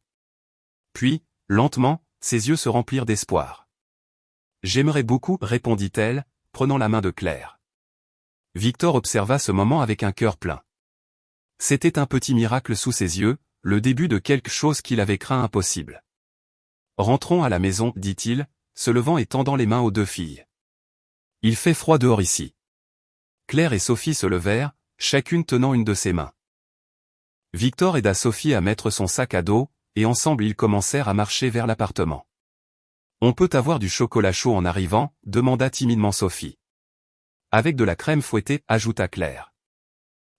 Puis, lentement, ses yeux se remplirent d'espoir. J'aimerais beaucoup, répondit-elle, prenant la main de Claire. Victor observa ce moment avec un cœur plein. C'était un petit miracle sous ses yeux, le début de quelque chose qu'il avait craint impossible. Rentrons à la maison, dit-il, se levant et tendant les mains aux deux filles. Il fait froid dehors ici. Claire et Sophie se levèrent, chacune tenant une de ses mains. Victor aida Sophie à mettre son sac à dos, et ensemble ils commencèrent à marcher vers l'appartement. On peut avoir du chocolat chaud en arrivant, demanda timidement Sophie. Avec de la crème fouettée, ajouta Claire.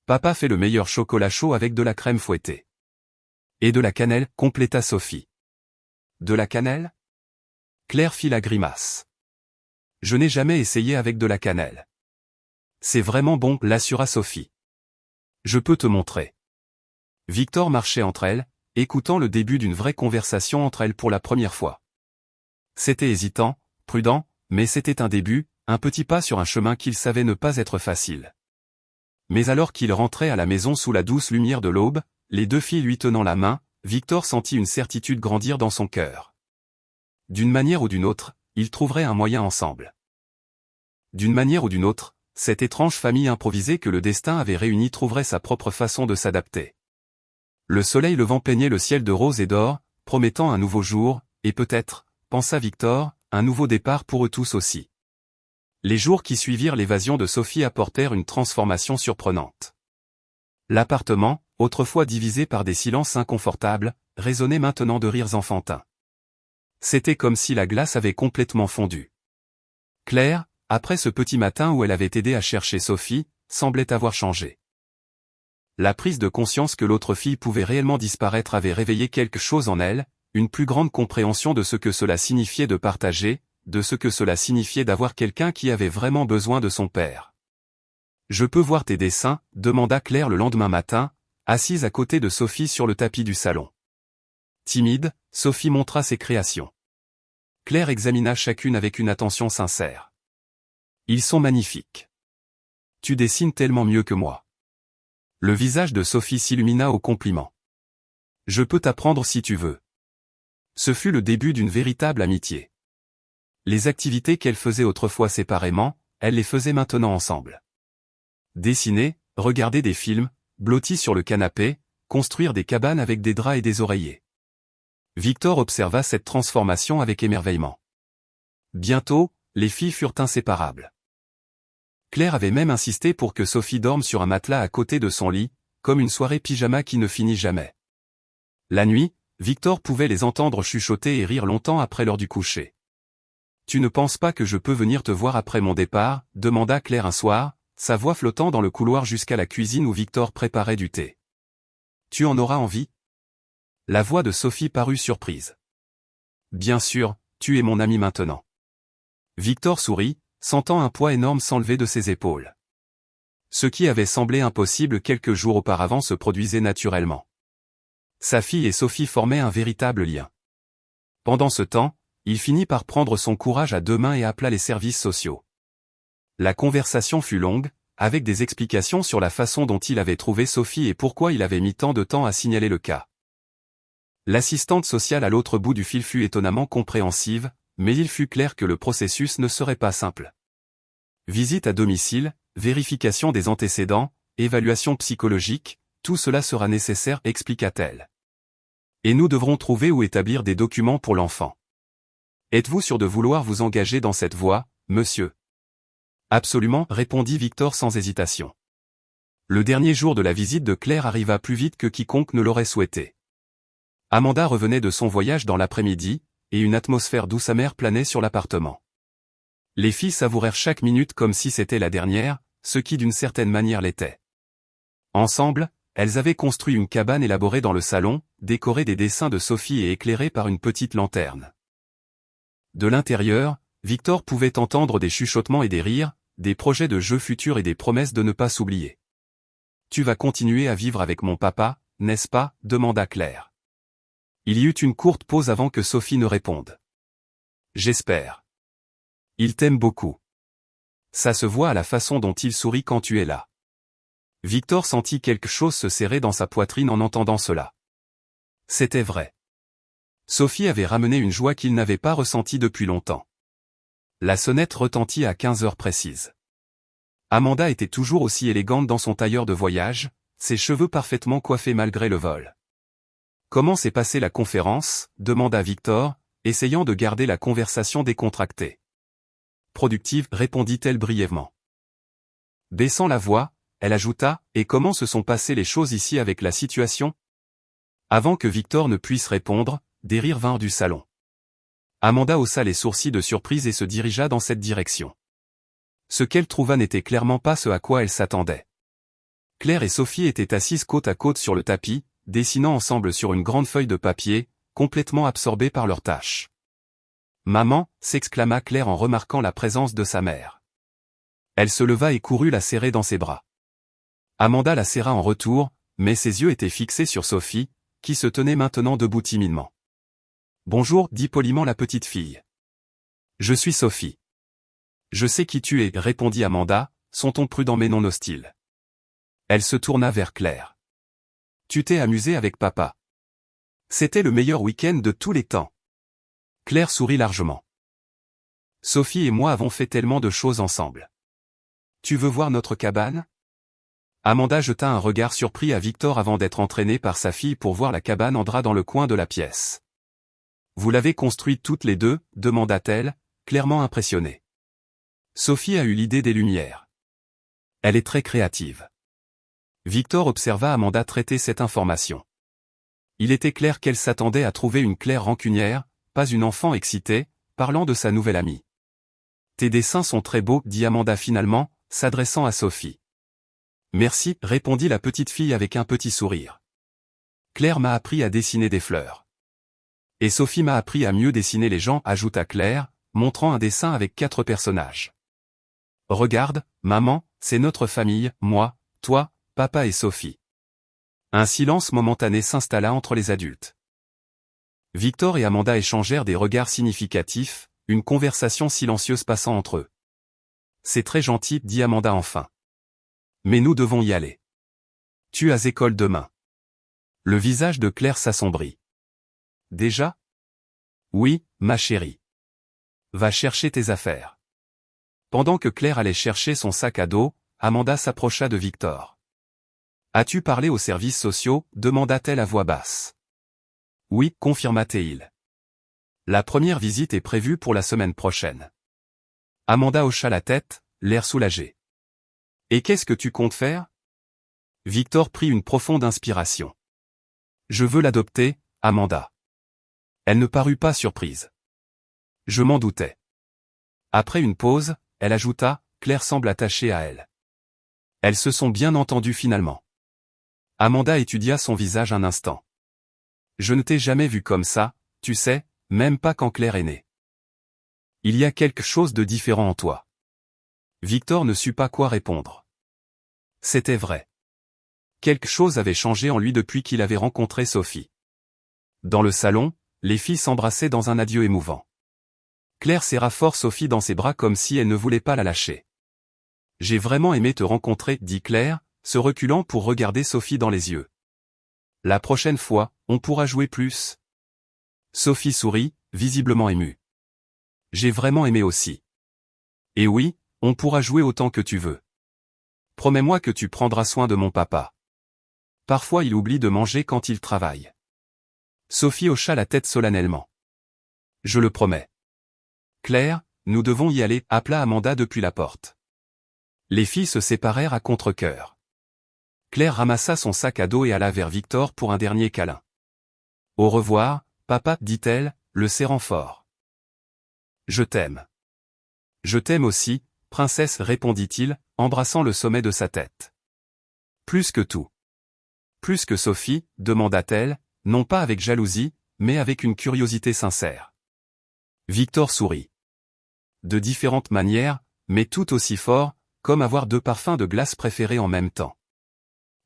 Papa fait le meilleur chocolat chaud avec de la crème fouettée. Et de la cannelle, compléta Sophie. De la cannelle ? Claire fit la grimace. Je n'ai jamais essayé avec de la cannelle. C'est vraiment bon, l'assura Sophie. Je peux te montrer. Victor marchait entre elles, écoutant le début d'une vraie conversation entre elles pour la première fois. C'était hésitant, prudent, mais c'était un début, un petit pas sur un chemin qu'il savait ne pas être facile. Mais alors qu'il rentrait à la maison sous la douce lumière de l'aube, les deux filles lui tenant la main, Victor sentit une certitude grandir dans son cœur. D'une manière ou d'une autre, ils trouveraient un moyen ensemble. D'une manière ou d'une autre, cette étrange famille improvisée que le destin avait réunie trouverait sa propre façon de s'adapter. Le soleil levant peignait le ciel de rose et d'or, promettant un nouveau jour, et peut-être, pensa Victor, un nouveau départ pour eux tous aussi. Les jours qui suivirent l'évasion de Sophie apportèrent une transformation surprenante. L'appartement, autrefois divisé par des silences inconfortables, résonnait maintenant de rires enfantins. C'était comme si la glace avait complètement fondu. Claire, après ce petit matin où elle avait aidé à chercher Sophie, semblait avoir changé. La prise de conscience que l'autre fille pouvait réellement disparaître avait réveillé quelque chose en elle, une plus grande compréhension de ce que cela signifiait de partager, de ce que cela signifiait d'avoir quelqu'un qui avait vraiment besoin de son père. « Je peux voir tes dessins ?» demanda Claire le lendemain matin, assise à côté de Sophie sur le tapis du salon. Timide, Sophie montra ses créations. Claire examina chacune avec une attention sincère. « Ils sont magnifiques. Tu dessines tellement mieux que moi. » Le visage de Sophie s'illumina au compliment. « Je peux t'apprendre si tu veux. » Ce fut le début d'une véritable amitié. Les activités qu'elle faisait autrefois séparément, elle les faisait maintenant ensemble. Dessiner, regarder des films, blottis sur le canapé, construire des cabanes avec des draps et des oreillers. Victor observa cette transformation avec émerveillement. Bientôt, les filles furent inséparables. Claire avait même insisté pour que Sophie dorme sur un matelas à côté de son lit, comme une soirée pyjama qui ne finit jamais. La nuit, Victor pouvait les entendre chuchoter et rire longtemps après l'heure du coucher. « Tu ne penses pas que je peux venir te voir après mon départ ?» demanda Claire un soir, sa voix flottant dans le couloir jusqu'à la cuisine où Victor préparait du thé. « Tu en auras envie ?» La voix de Sophie parut surprise. « Bien sûr, tu es mon ami maintenant. » Victor sourit, sentant un poids énorme s'enlever de ses épaules. Ce qui avait semblé impossible quelques jours auparavant se produisait naturellement. Sa fille et Sophie formaient un véritable lien. Pendant ce temps, il finit par prendre son courage à deux mains et appela les services sociaux. La conversation fut longue, avec des explications sur la façon dont il avait trouvé Sophie et pourquoi il avait mis tant de temps à signaler le cas. L'assistante sociale à l'autre bout du fil fut étonnamment compréhensive, mais il fut clair que le processus ne serait pas simple. Visite à domicile, vérification des antécédents, évaluation psychologique, tout cela sera nécessaire, expliqua-t-elle. Et nous devrons trouver ou établir des documents pour l'enfant. Êtes-vous sûr de vouloir vous engager dans cette voie, monsieur ? Absolument, répondit Victor sans hésitation. Le dernier jour de la visite de Claire arriva plus vite que quiconque ne l'aurait souhaité. Amanda revenait de son voyage dans l'après-midi, et une atmosphère douce amère planait sur l'appartement. Les filles savourèrent chaque minute comme si c'était la dernière, ce qui d'une certaine manière l'était. Ensemble, elles avaient construit une cabane élaborée dans le salon, décorée des dessins de Sophie et éclairée par une petite lanterne. De l'intérieur, Victor pouvait entendre des chuchotements et des rires, des projets de jeux futurs et des promesses de ne pas s'oublier. « Tu vas continuer à vivre avec mon papa, n'est-ce pas ?» demanda Claire. Il y eut une courte pause avant que Sophie ne réponde. « J'espère. Il t'aime beaucoup. Ça se voit à la façon dont il sourit quand tu es là. » Victor sentit quelque chose se serrer dans sa poitrine en entendant cela. C'était vrai. Sophie avait ramené une joie qu'il n'avait pas ressentie depuis longtemps. La sonnette retentit à 15 heures précises. Amanda était toujours aussi élégante dans son tailleur de voyage, ses cheveux parfaitement coiffés malgré le vol. « Comment s'est passée la conférence ?» demanda Victor, essayant de garder la conversation décontractée. « Productive » répondit-elle brièvement. Baissant la voix, elle ajouta « Et comment se sont passées les choses ici avec la situation ?» Avant que Victor ne puisse répondre, des rires vinrent du salon. Amanda haussa les sourcils de surprise et se dirigea dans cette direction. Ce qu'elle trouva n'était clairement pas ce à quoi elle s'attendait. Claire et Sophie étaient assises côte à côte sur le tapis, dessinant ensemble sur une grande feuille de papier, complètement absorbées par leurs tâches. « Maman !» s'exclama Claire en remarquant la présence de sa mère. Elle se leva et courut la serrer dans ses bras. Amanda la serra en retour, mais ses yeux étaient fixés sur Sophie, qui se tenait maintenant debout timidement. « Bonjour » dit poliment la petite fille. « Je suis Sophie. »« Je sais qui tu es » répondit Amanda, son ton prudent mais non hostile. Elle se tourna vers Claire. « Tu t'es amusée avec papa. C'était le meilleur week-end de tous les temps. » Claire sourit largement. « Sophie et moi avons fait tellement de choses ensemble. Tu veux voir notre cabane ?» Amanda jeta un regard surpris à Victor avant d'être entraînée par sa fille pour voir la cabane en drap dans le coin de la pièce. « Vous l'avez construite toutes les deux ?» demanda-t-elle, clairement impressionnée. Sophie a eu l'idée des lumières. Elle est très créative. Victor observa Amanda traiter cette information. Il était clair qu'elle s'attendait à trouver une Claire rancunière, pas une enfant excitée, parlant de sa nouvelle amie. « Tes dessins sont très beaux » dit Amanda finalement, s'adressant à Sophie. « Merci » répondit la petite fille avec un petit sourire. « Claire m'a appris à dessiner des fleurs. Et Sophie m'a appris à mieux dessiner les gens » ajouta Claire, montrant un dessin avec 4 personnages. « Regarde, maman, c'est notre famille, moi, toi, papa et Sophie. » Un silence momentané s'installa entre les adultes. Victor et Amanda échangèrent des regards significatifs, une conversation silencieuse passant entre eux. « C'est très gentil » dit Amanda enfin. « Mais nous devons y aller. Tu as école demain. » Le visage de Claire s'assombrit. « Déjà ? » ?»« Oui, ma chérie. Va chercher tes affaires. » Pendant que Claire allait chercher son sac à dos, Amanda s'approcha de Victor. « As-tu parlé aux services sociaux ?» demanda-t-elle à voix basse. « Oui » confirma-t-il. « La première visite est prévue pour la semaine prochaine. » Amanda hocha la tête, l'air soulagé. « Et qu'est-ce que tu comptes faire ?» Victor prit une profonde inspiration. « Je veux l'adopter, Amanda. Elle ne parut pas surprise. Je m'en doutais. Après une pause, elle ajouta, Claire semble attachée à elle. Elles se sont bien entendues finalement. Amanda étudia son visage un instant. Je ne t'ai jamais vu comme ça, tu sais, même pas quand Claire est née. Il y a quelque chose de différent en toi. Victor ne sut pas quoi répondre. C'était vrai. Quelque chose avait changé en lui depuis qu'il avait rencontré Sophie. Dans le salon, les filles s'embrassaient dans un adieu émouvant. Claire serra fort Sophie dans ses bras comme si elle ne voulait pas la lâcher. « J'ai vraiment aimé te rencontrer, » dit Claire, se reculant pour regarder Sophie dans les yeux. « La prochaine fois, on pourra jouer plus. » Sophie sourit, visiblement émue. « J'ai vraiment aimé aussi. Et oui, on pourra jouer autant que tu veux. Promets-moi que tu prendras soin de mon papa. Parfois il oublie de manger quand il travaille. » Sophie hocha la tête solennellement. « Je le promets. » « Claire, nous devons y aller, » appela Amanda depuis la porte. Les filles se séparèrent à contre-cœur. Claire ramassa son sac à dos et alla vers Victor pour un dernier câlin. « Au revoir, papa, » dit-elle, le serrant fort. « Je t'aime. »« Je t'aime aussi, princesse, » répondit-il, embrassant le sommet de sa tête. « Plus que tout. »« Plus que Sophie ?» demanda-t-elle, non pas avec jalousie, mais avec une curiosité sincère. Victor sourit. De différentes manières, mais tout aussi fort, comme avoir deux parfums de glace préférés en même temps.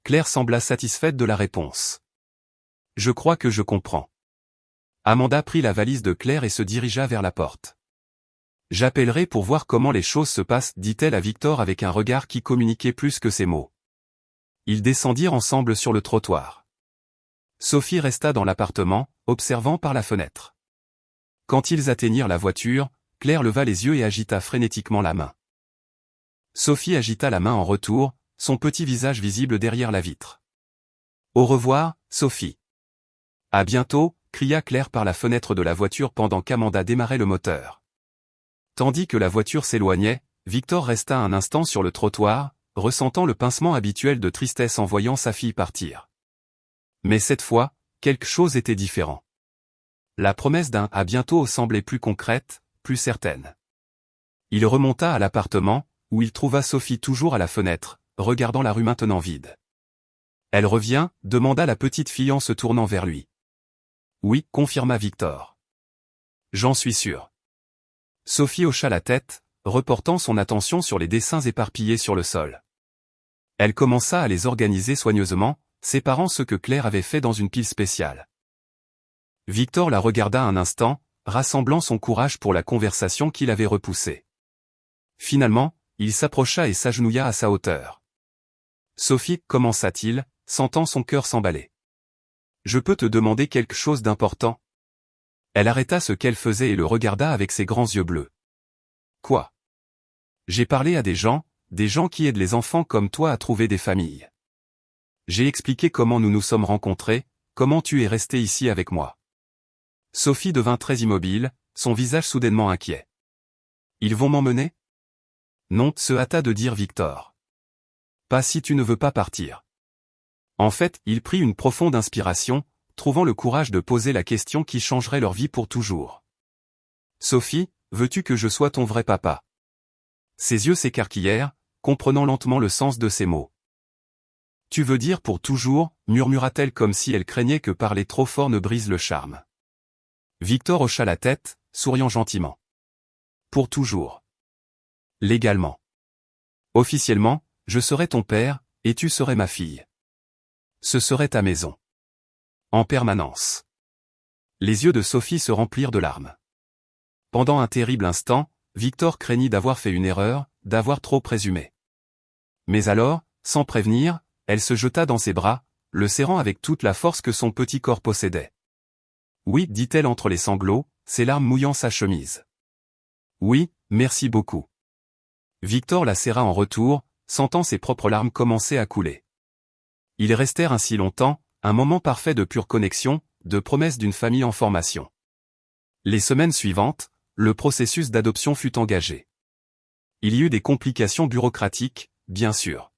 Claire sembla satisfaite de la réponse. « Je crois que je comprends. » Amanda prit la valise de Claire et se dirigea vers la porte. « J'appellerai pour voir comment les choses se passent, » dit-elle à Victor avec un regard qui communiquait plus que ses mots. Ils descendirent ensemble sur le trottoir. Sophie resta dans l'appartement, observant par la fenêtre. Quand ils atteignirent la voiture, Claire leva les yeux et agita frénétiquement la main. Sophie agita la main en retour, son petit visage visible derrière la vitre. « Au revoir, Sophie. »« À bientôt » cria Claire par la fenêtre de la voiture pendant qu'Amanda démarrait le moteur. Tandis que la voiture s'éloignait, Victor resta un instant sur le trottoir, ressentant le pincement habituel de tristesse en voyant sa fille partir. Mais cette fois, quelque chose était différent. La promesse d'un « à bientôt » semblait plus concrète, plus certaine. Il remonta à l'appartement, où il trouva Sophie toujours à la fenêtre, regardant la rue maintenant vide. « Elle revient ?» demanda la petite fille en se tournant vers lui. « Oui » confirma Victor. « J'en suis sûr. » Sophie hocha la tête, reportant son attention sur les dessins éparpillés sur le sol. Elle commença à les organiser soigneusement, séparant ceux que Claire avait fait dans une pile spéciale. Victor la regarda un instant, rassemblant son courage pour la conversation qu'il avait repoussée. Finalement, il s'approcha et s'agenouilla à sa hauteur. « Sophie, » commença-t-il, sentant son cœur s'emballer. « Je peux te demander quelque chose d'important ?» Elle arrêta ce qu'elle faisait et le regarda avec ses grands yeux bleus. « Quoi ? » ?»« J'ai parlé à des gens qui aident les enfants comme toi à trouver des familles. J'ai expliqué comment nous nous sommes rencontrés, comment tu es resté ici avec moi. » Sophie devint très immobile, son visage soudainement inquiet. « Ils vont m'emmener ? » ?»« Non, » se hâta de dire Victor. « Pas si tu ne veux pas partir. » En fait, il prit une profonde inspiration, trouvant le courage de poser la question qui changerait leur vie pour toujours. « Sophie, veux-tu que je sois ton vrai papa ?» Ses yeux s'écarquillèrent, comprenant lentement le sens de ses mots. « Tu veux dire pour toujours ?» murmura-t-elle comme si elle craignait que parler trop fort ne brise le charme. Victor hocha la tête, souriant gentiment. « Pour toujours. Légalement. Officiellement, je serai ton père, et tu serais ma fille. Ce serait ta maison. En permanence. » Les yeux de Sophie se remplirent de larmes. Pendant un terrible instant, Victor craignit d'avoir fait une erreur, d'avoir trop présumé. Mais alors, sans prévenir, elle se jeta dans ses bras, le serrant avec toute la force que son petit corps possédait. « Oui » dit-elle entre les sanglots, ses larmes mouillant sa chemise. « Oui, merci beaucoup. » Victor la serra en retour, sentant ses propres larmes commencer à couler. Ils restèrent ainsi longtemps, un moment parfait de pure connexion, de promesse d'une famille en formation. Les semaines suivantes, le processus d'adoption fut engagé. Il y eut des complications bureaucratiques, bien sûr.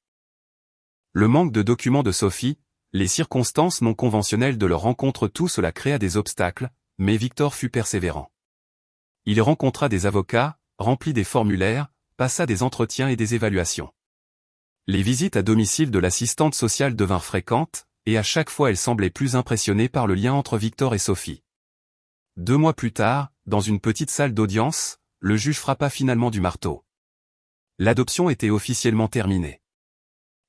Le manque de documents de Sophie, les circonstances non conventionnelles de leur rencontre, tout cela créa des obstacles, mais Victor fut persévérant. Il rencontra des avocats, remplit des formulaires, passa des entretiens et des évaluations. Les visites à domicile de l'assistante sociale devinrent fréquentes, et à chaque fois elle semblait plus impressionnée par le lien entre Victor et Sophie. 2 mois plus tard, dans une petite salle d'audience, le juge frappa finalement du marteau. L'adoption était officiellement terminée.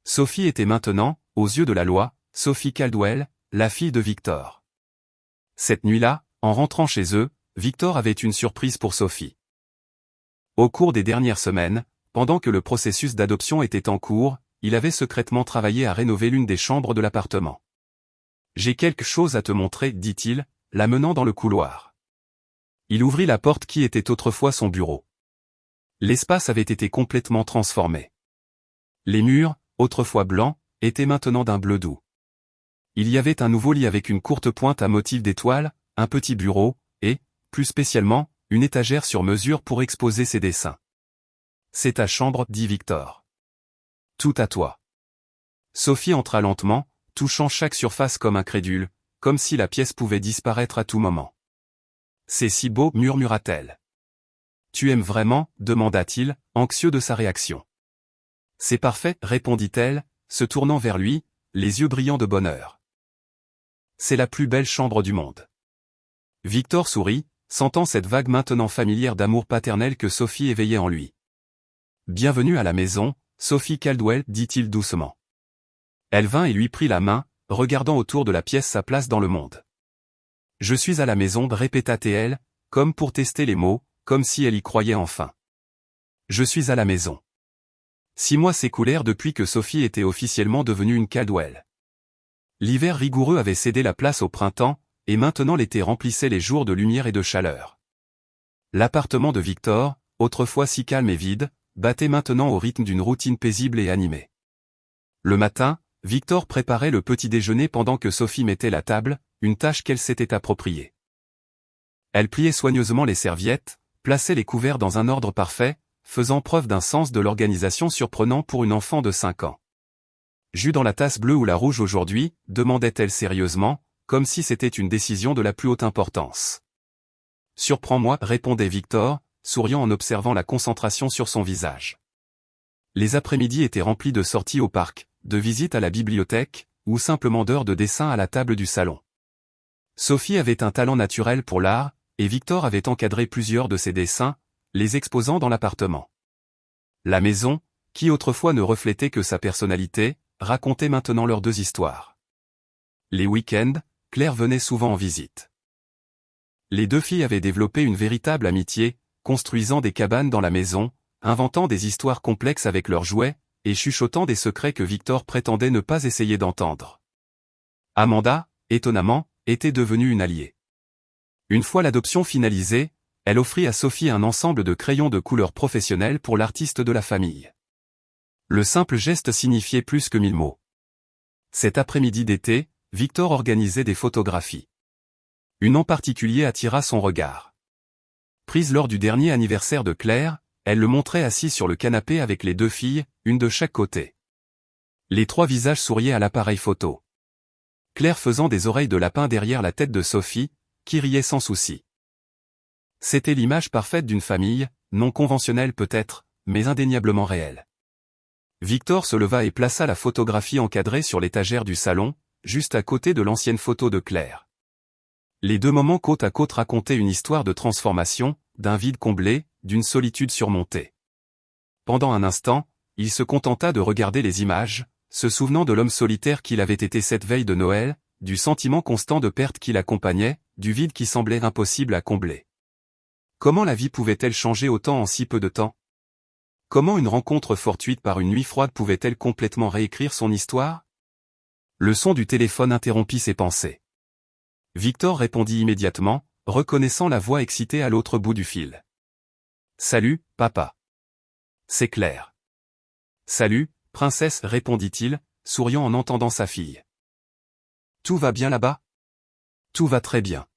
Sophie était maintenant, aux yeux de la loi, Sophie Caldwell, la fille de Victor. Cette nuit-là, en rentrant chez eux, Victor avait une surprise pour Sophie. Au cours des dernières semaines, pendant que le processus d'adoption était en cours, il avait secrètement travaillé à rénover l'une des chambres de l'appartement. « J'ai quelque chose à te montrer, dit-il, la menant dans le couloir. Il ouvrit la porte qui était autrefois son bureau. L'espace avait été complètement transformé. Les murs, autrefois blancs, étaient maintenant d'un bleu doux. Il y avait un nouveau lit avec une courte pointe à motif d'étoile, un petit bureau, et, plus spécialement, une étagère sur mesure pour exposer ses dessins. « C'est ta chambre, dit Victor. Tout à toi. » Sophie entra lentement, touchant chaque surface comme incrédule, comme si la pièce pouvait disparaître à tout moment. « C'est si beau, murmura-t-elle. Tu aimes vraiment, demanda-t-il, anxieux de sa réaction. « C'est parfait, répondit-elle, se tournant vers lui, les yeux brillants de bonheur. C'est la plus belle chambre du monde. Victor sourit, sentant cette vague maintenant familière d'amour paternel que Sophie éveillait en lui. Bienvenue à la maison, Sophie Caldwell, dit-il doucement. Elle vint et lui prit la main, regardant autour de la pièce sa place dans le monde. Je suis à la maison, répéta-t-elle, comme pour tester les mots, comme si elle y croyait enfin. Je suis à la maison. 6 mois s'écoulèrent depuis que Sophie était officiellement devenue une Caldwell. L'hiver rigoureux avait cédé la place au printemps, et maintenant l'été remplissait les jours de lumière et de chaleur. L'appartement de Victor, autrefois si calme et vide, battait maintenant au rythme d'une routine paisible et animée. Le matin, Victor préparait le petit déjeuner pendant que Sophie mettait la table, une tâche qu'elle s'était appropriée. Elle pliait soigneusement les serviettes, plaçait les couverts dans un ordre parfait, faisant preuve d'un sens de l'organisation surprenant pour une enfant de 5 ans. « Jus dans la tasse bleue ou la rouge aujourd'hui » demandait-elle sérieusement, comme si c'était une décision de la plus haute importance. « Surprends-moi » répondait Victor, souriant en observant la concentration sur son visage. Les après-midi étaient remplis de sorties au parc, de visites à la bibliothèque, ou simplement d'heures de dessin à la table du salon. Sophie avait un talent naturel pour l'art, et Victor avait encadré plusieurs de ses dessins, les exposant dans l'appartement. La maison, qui autrefois ne reflétait que sa personnalité, racontait maintenant leurs 2 histoires. Les week-ends, Claire venait souvent en visite. Les 2 filles avaient développé une véritable amitié, construisant des cabanes dans la maison, inventant des histoires complexes avec leurs jouets, et chuchotant des secrets que Victor prétendait ne pas essayer d'entendre. Amanda, étonnamment, était devenue une alliée. Une fois l'adoption finalisée, elle offrit à Sophie un ensemble de crayons de couleur professionnels pour l'artiste de la famille. Le simple geste signifiait plus que 1000 mots. Cet après-midi d'été, Victor organisait des photographies. Une en particulier attira son regard. Prise lors du dernier anniversaire de Claire, elle le montrait assis sur le canapé avec les 2 filles, une de chaque côté. Les 3 visages souriaient à l'appareil photo. Claire faisant des oreilles de lapin derrière la tête de Sophie, qui riait sans souci. C'était l'image parfaite d'une famille, non conventionnelle peut-être, mais indéniablement réelle. Victor se leva et plaça la photographie encadrée sur l'étagère du salon, juste à côté de l'ancienne photo de Claire. Les 2 moments côte à côte racontaient une histoire de transformation, d'un vide comblé, d'une solitude surmontée. Pendant un instant, il se contenta de regarder les images, se souvenant de l'homme solitaire qu'il avait été cette veille de Noël, du sentiment constant de perte qui l'accompagnait, du vide qui semblait impossible à combler. Comment la vie pouvait-elle changer autant en si peu de temps? Comment une rencontre fortuite par une nuit froide pouvait-elle complètement réécrire son histoire? Le son du téléphone interrompit ses pensées. Victor répondit immédiatement, reconnaissant la voix excitée à l'autre bout du fil. « Salut, papa. »« C'est Claire. »« Salut, princesse, » répondit-il, souriant en entendant sa fille. « Tout va bien là-bas ? » ?»« Tout va très bien.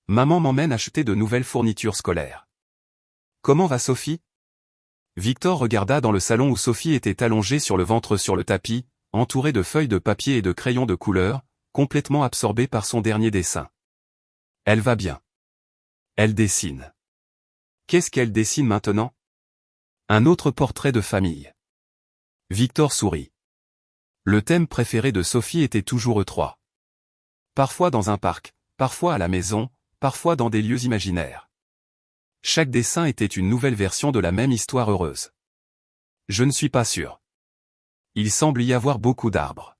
Maman m'emmène acheter de nouvelles fournitures scolaires. »« Comment va Sophie ?» Victor regarda dans le salon où Sophie était allongée sur le ventre sur le tapis, entourée de feuilles de papier et de crayons de couleur, complètement absorbée par son dernier dessin. Elle va bien. Elle dessine. Qu'est-ce qu'elle dessine maintenant? Un autre portrait de famille. Victor sourit. Le thème préféré de Sophie était toujours eux trois. Parfois dans un parc, parfois à la maison, parfois dans des lieux imaginaires. Chaque dessin était une nouvelle version de la même histoire heureuse. Je ne suis pas sûr. Il semble y avoir beaucoup d'arbres.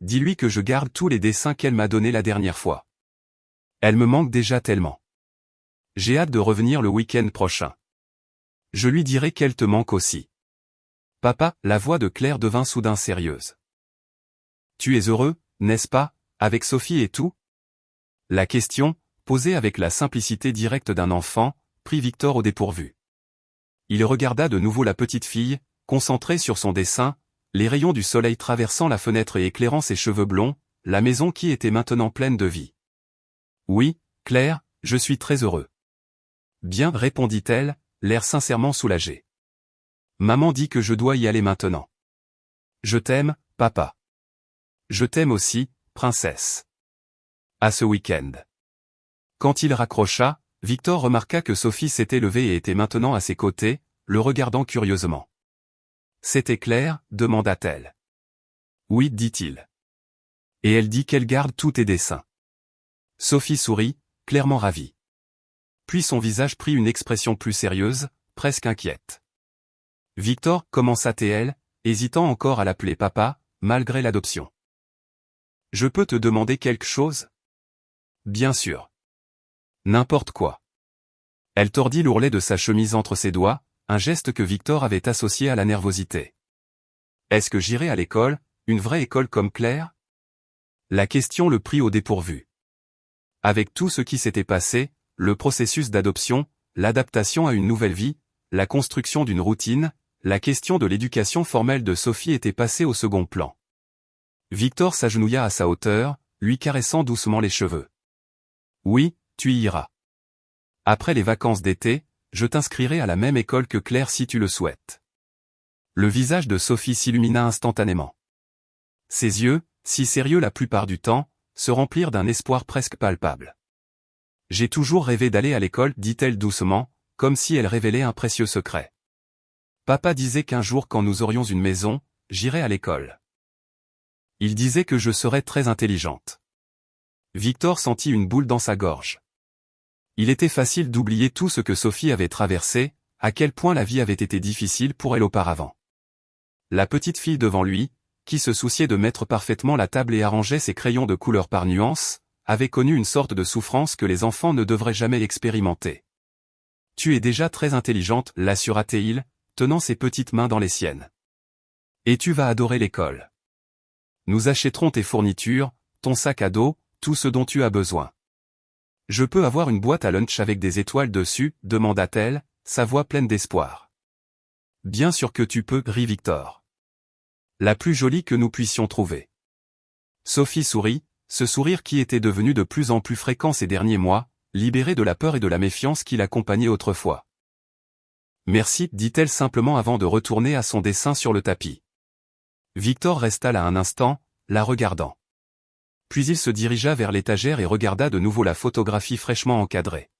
Dis-lui que je garde tous les dessins qu'elle m'a donnés la dernière fois. Elle me manque déjà tellement. J'ai hâte de revenir le week-end prochain. Je lui dirai qu'elle te manque aussi. Papa, la voix de Claire devint soudain sérieuse. Tu es heureux, n'est-ce pas, avec Sophie et tout? La question, posée avec la simplicité directe d'un enfant, prit Victor au dépourvu. Il regarda de nouveau la petite fille, concentrée sur son dessin, les rayons du soleil traversant la fenêtre et éclairant ses cheveux blonds, la maison qui était maintenant pleine de vie. Oui, Claire, je suis très heureux. Bien, répondit-elle, l'air sincèrement soulagé. Maman dit que je dois y aller maintenant. Je t'aime, papa. Je t'aime aussi, princesse. À ce week-end. Quand il raccrocha, Victor remarqua que Sophie s'était levée et était maintenant à ses côtés, le regardant curieusement. C'était Claire, demanda-t-elle. Oui, dit-il. Et elle dit qu'elle garde tous tes dessins. Sophie sourit, clairement ravie. Puis son visage prit une expression plus sérieuse, presque inquiète. Victor, commença-t-elle, hésitant encore à l'appeler papa, malgré l'adoption. Je peux te demander quelque chose? Bien sûr. N'importe quoi. Elle tordit l'ourlet de sa chemise entre ses doigts, un geste que Victor avait associé à la nervosité. Est-ce que j'irai à l'école, une vraie école comme Claire? La question le prit au dépourvu. Avec tout ce qui s'était passé, le processus d'adoption, l'adaptation à une nouvelle vie, la construction d'une routine, la question de l'éducation formelle de Sophie était passée au second plan. Victor s'agenouilla à sa hauteur, lui caressant doucement les cheveux. Oui, tu y iras. Après les vacances d'été, je t'inscrirai à la même école que Claire si tu le souhaites. Le visage de Sophie s'illumina instantanément. Ses yeux, si sérieux la plupart du temps, se remplirent d'un espoir presque palpable. J'ai toujours rêvé d'aller à l'école, dit-elle doucement, comme si elle révélait un précieux secret. Papa disait qu'un jour quand nous aurions une maison, j'irai à l'école. Il disait que je serais très intelligente. Victor sentit une boule dans sa gorge. Il était facile d'oublier tout ce que Sophie avait traversé, à quel point la vie avait été difficile pour elle auparavant. La petite fille devant lui, qui se souciait de mettre parfaitement la table et arrangeait ses crayons de couleur par nuances, avait connu une sorte de souffrance que les enfants ne devraient jamais expérimenter. Tu es déjà très intelligente, l'assura-t-il, tenant ses petites mains dans les siennes. Et tu vas adorer l'école. Nous achèterons tes fournitures, ton sac à dos, tout ce dont tu as besoin. Je peux avoir une boîte à lunch avec des étoiles dessus, demanda-t-elle, sa voix pleine d'espoir. Bien sûr que tu peux, rit Victor. La plus jolie que nous puissions trouver. Sophie sourit, ce sourire qui était devenu de plus en plus fréquent ces derniers mois, libéré de la peur et de la méfiance qui l'accompagnaient autrefois. Merci, dit-elle simplement avant de retourner à son dessin sur le tapis. Victor resta là un instant, la regardant. Puis il se dirigea vers l'étagère et regarda de nouveau la photographie fraîchement encadrée.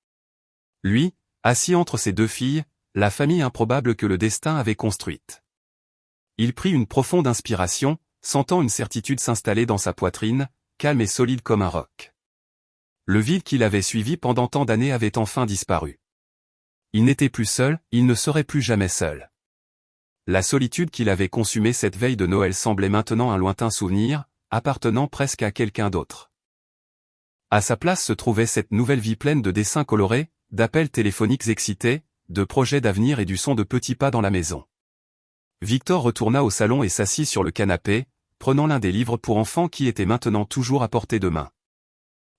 Lui, assis entre ses deux filles, la famille improbable que le destin avait construite. Il prit une profonde inspiration, sentant une certitude s'installer dans sa poitrine, calme et solide comme un roc. Le vide qui l'avait suivi pendant tant d'années avait enfin disparu. Il n'était plus seul, il ne serait plus jamais seul. La solitude qu'il avait consumée cette veille de Noël semblait maintenant un lointain souvenir, appartenant presque à quelqu'un d'autre. À sa place se trouvait cette nouvelle vie pleine de dessins colorés, d'appels téléphoniques excités, de projets d'avenir et du son de petits pas dans la maison. Victor retourna au salon et s'assit sur le canapé, prenant l'un des livres pour enfants qui était maintenant toujours à portée de main.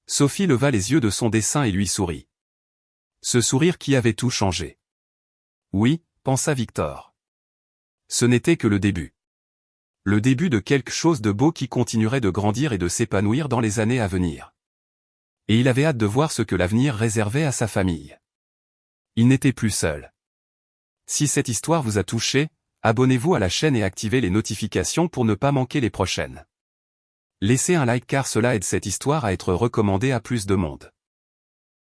Sophie leva les yeux de son dessin et lui sourit. Ce sourire qui avait tout changé. Oui, pensa Victor. Ce n'était que le début. Le début de quelque chose de beau qui continuerait de grandir et de s'épanouir dans les années à venir. Et il avait hâte de voir ce que l'avenir réservait à sa famille. Il n'était plus seul. Si cette histoire vous a touché, abonnez-vous à la chaîne et activez les notifications pour ne pas manquer les prochaines. Laissez un like car cela aide cette histoire à être recommandée à plus de monde.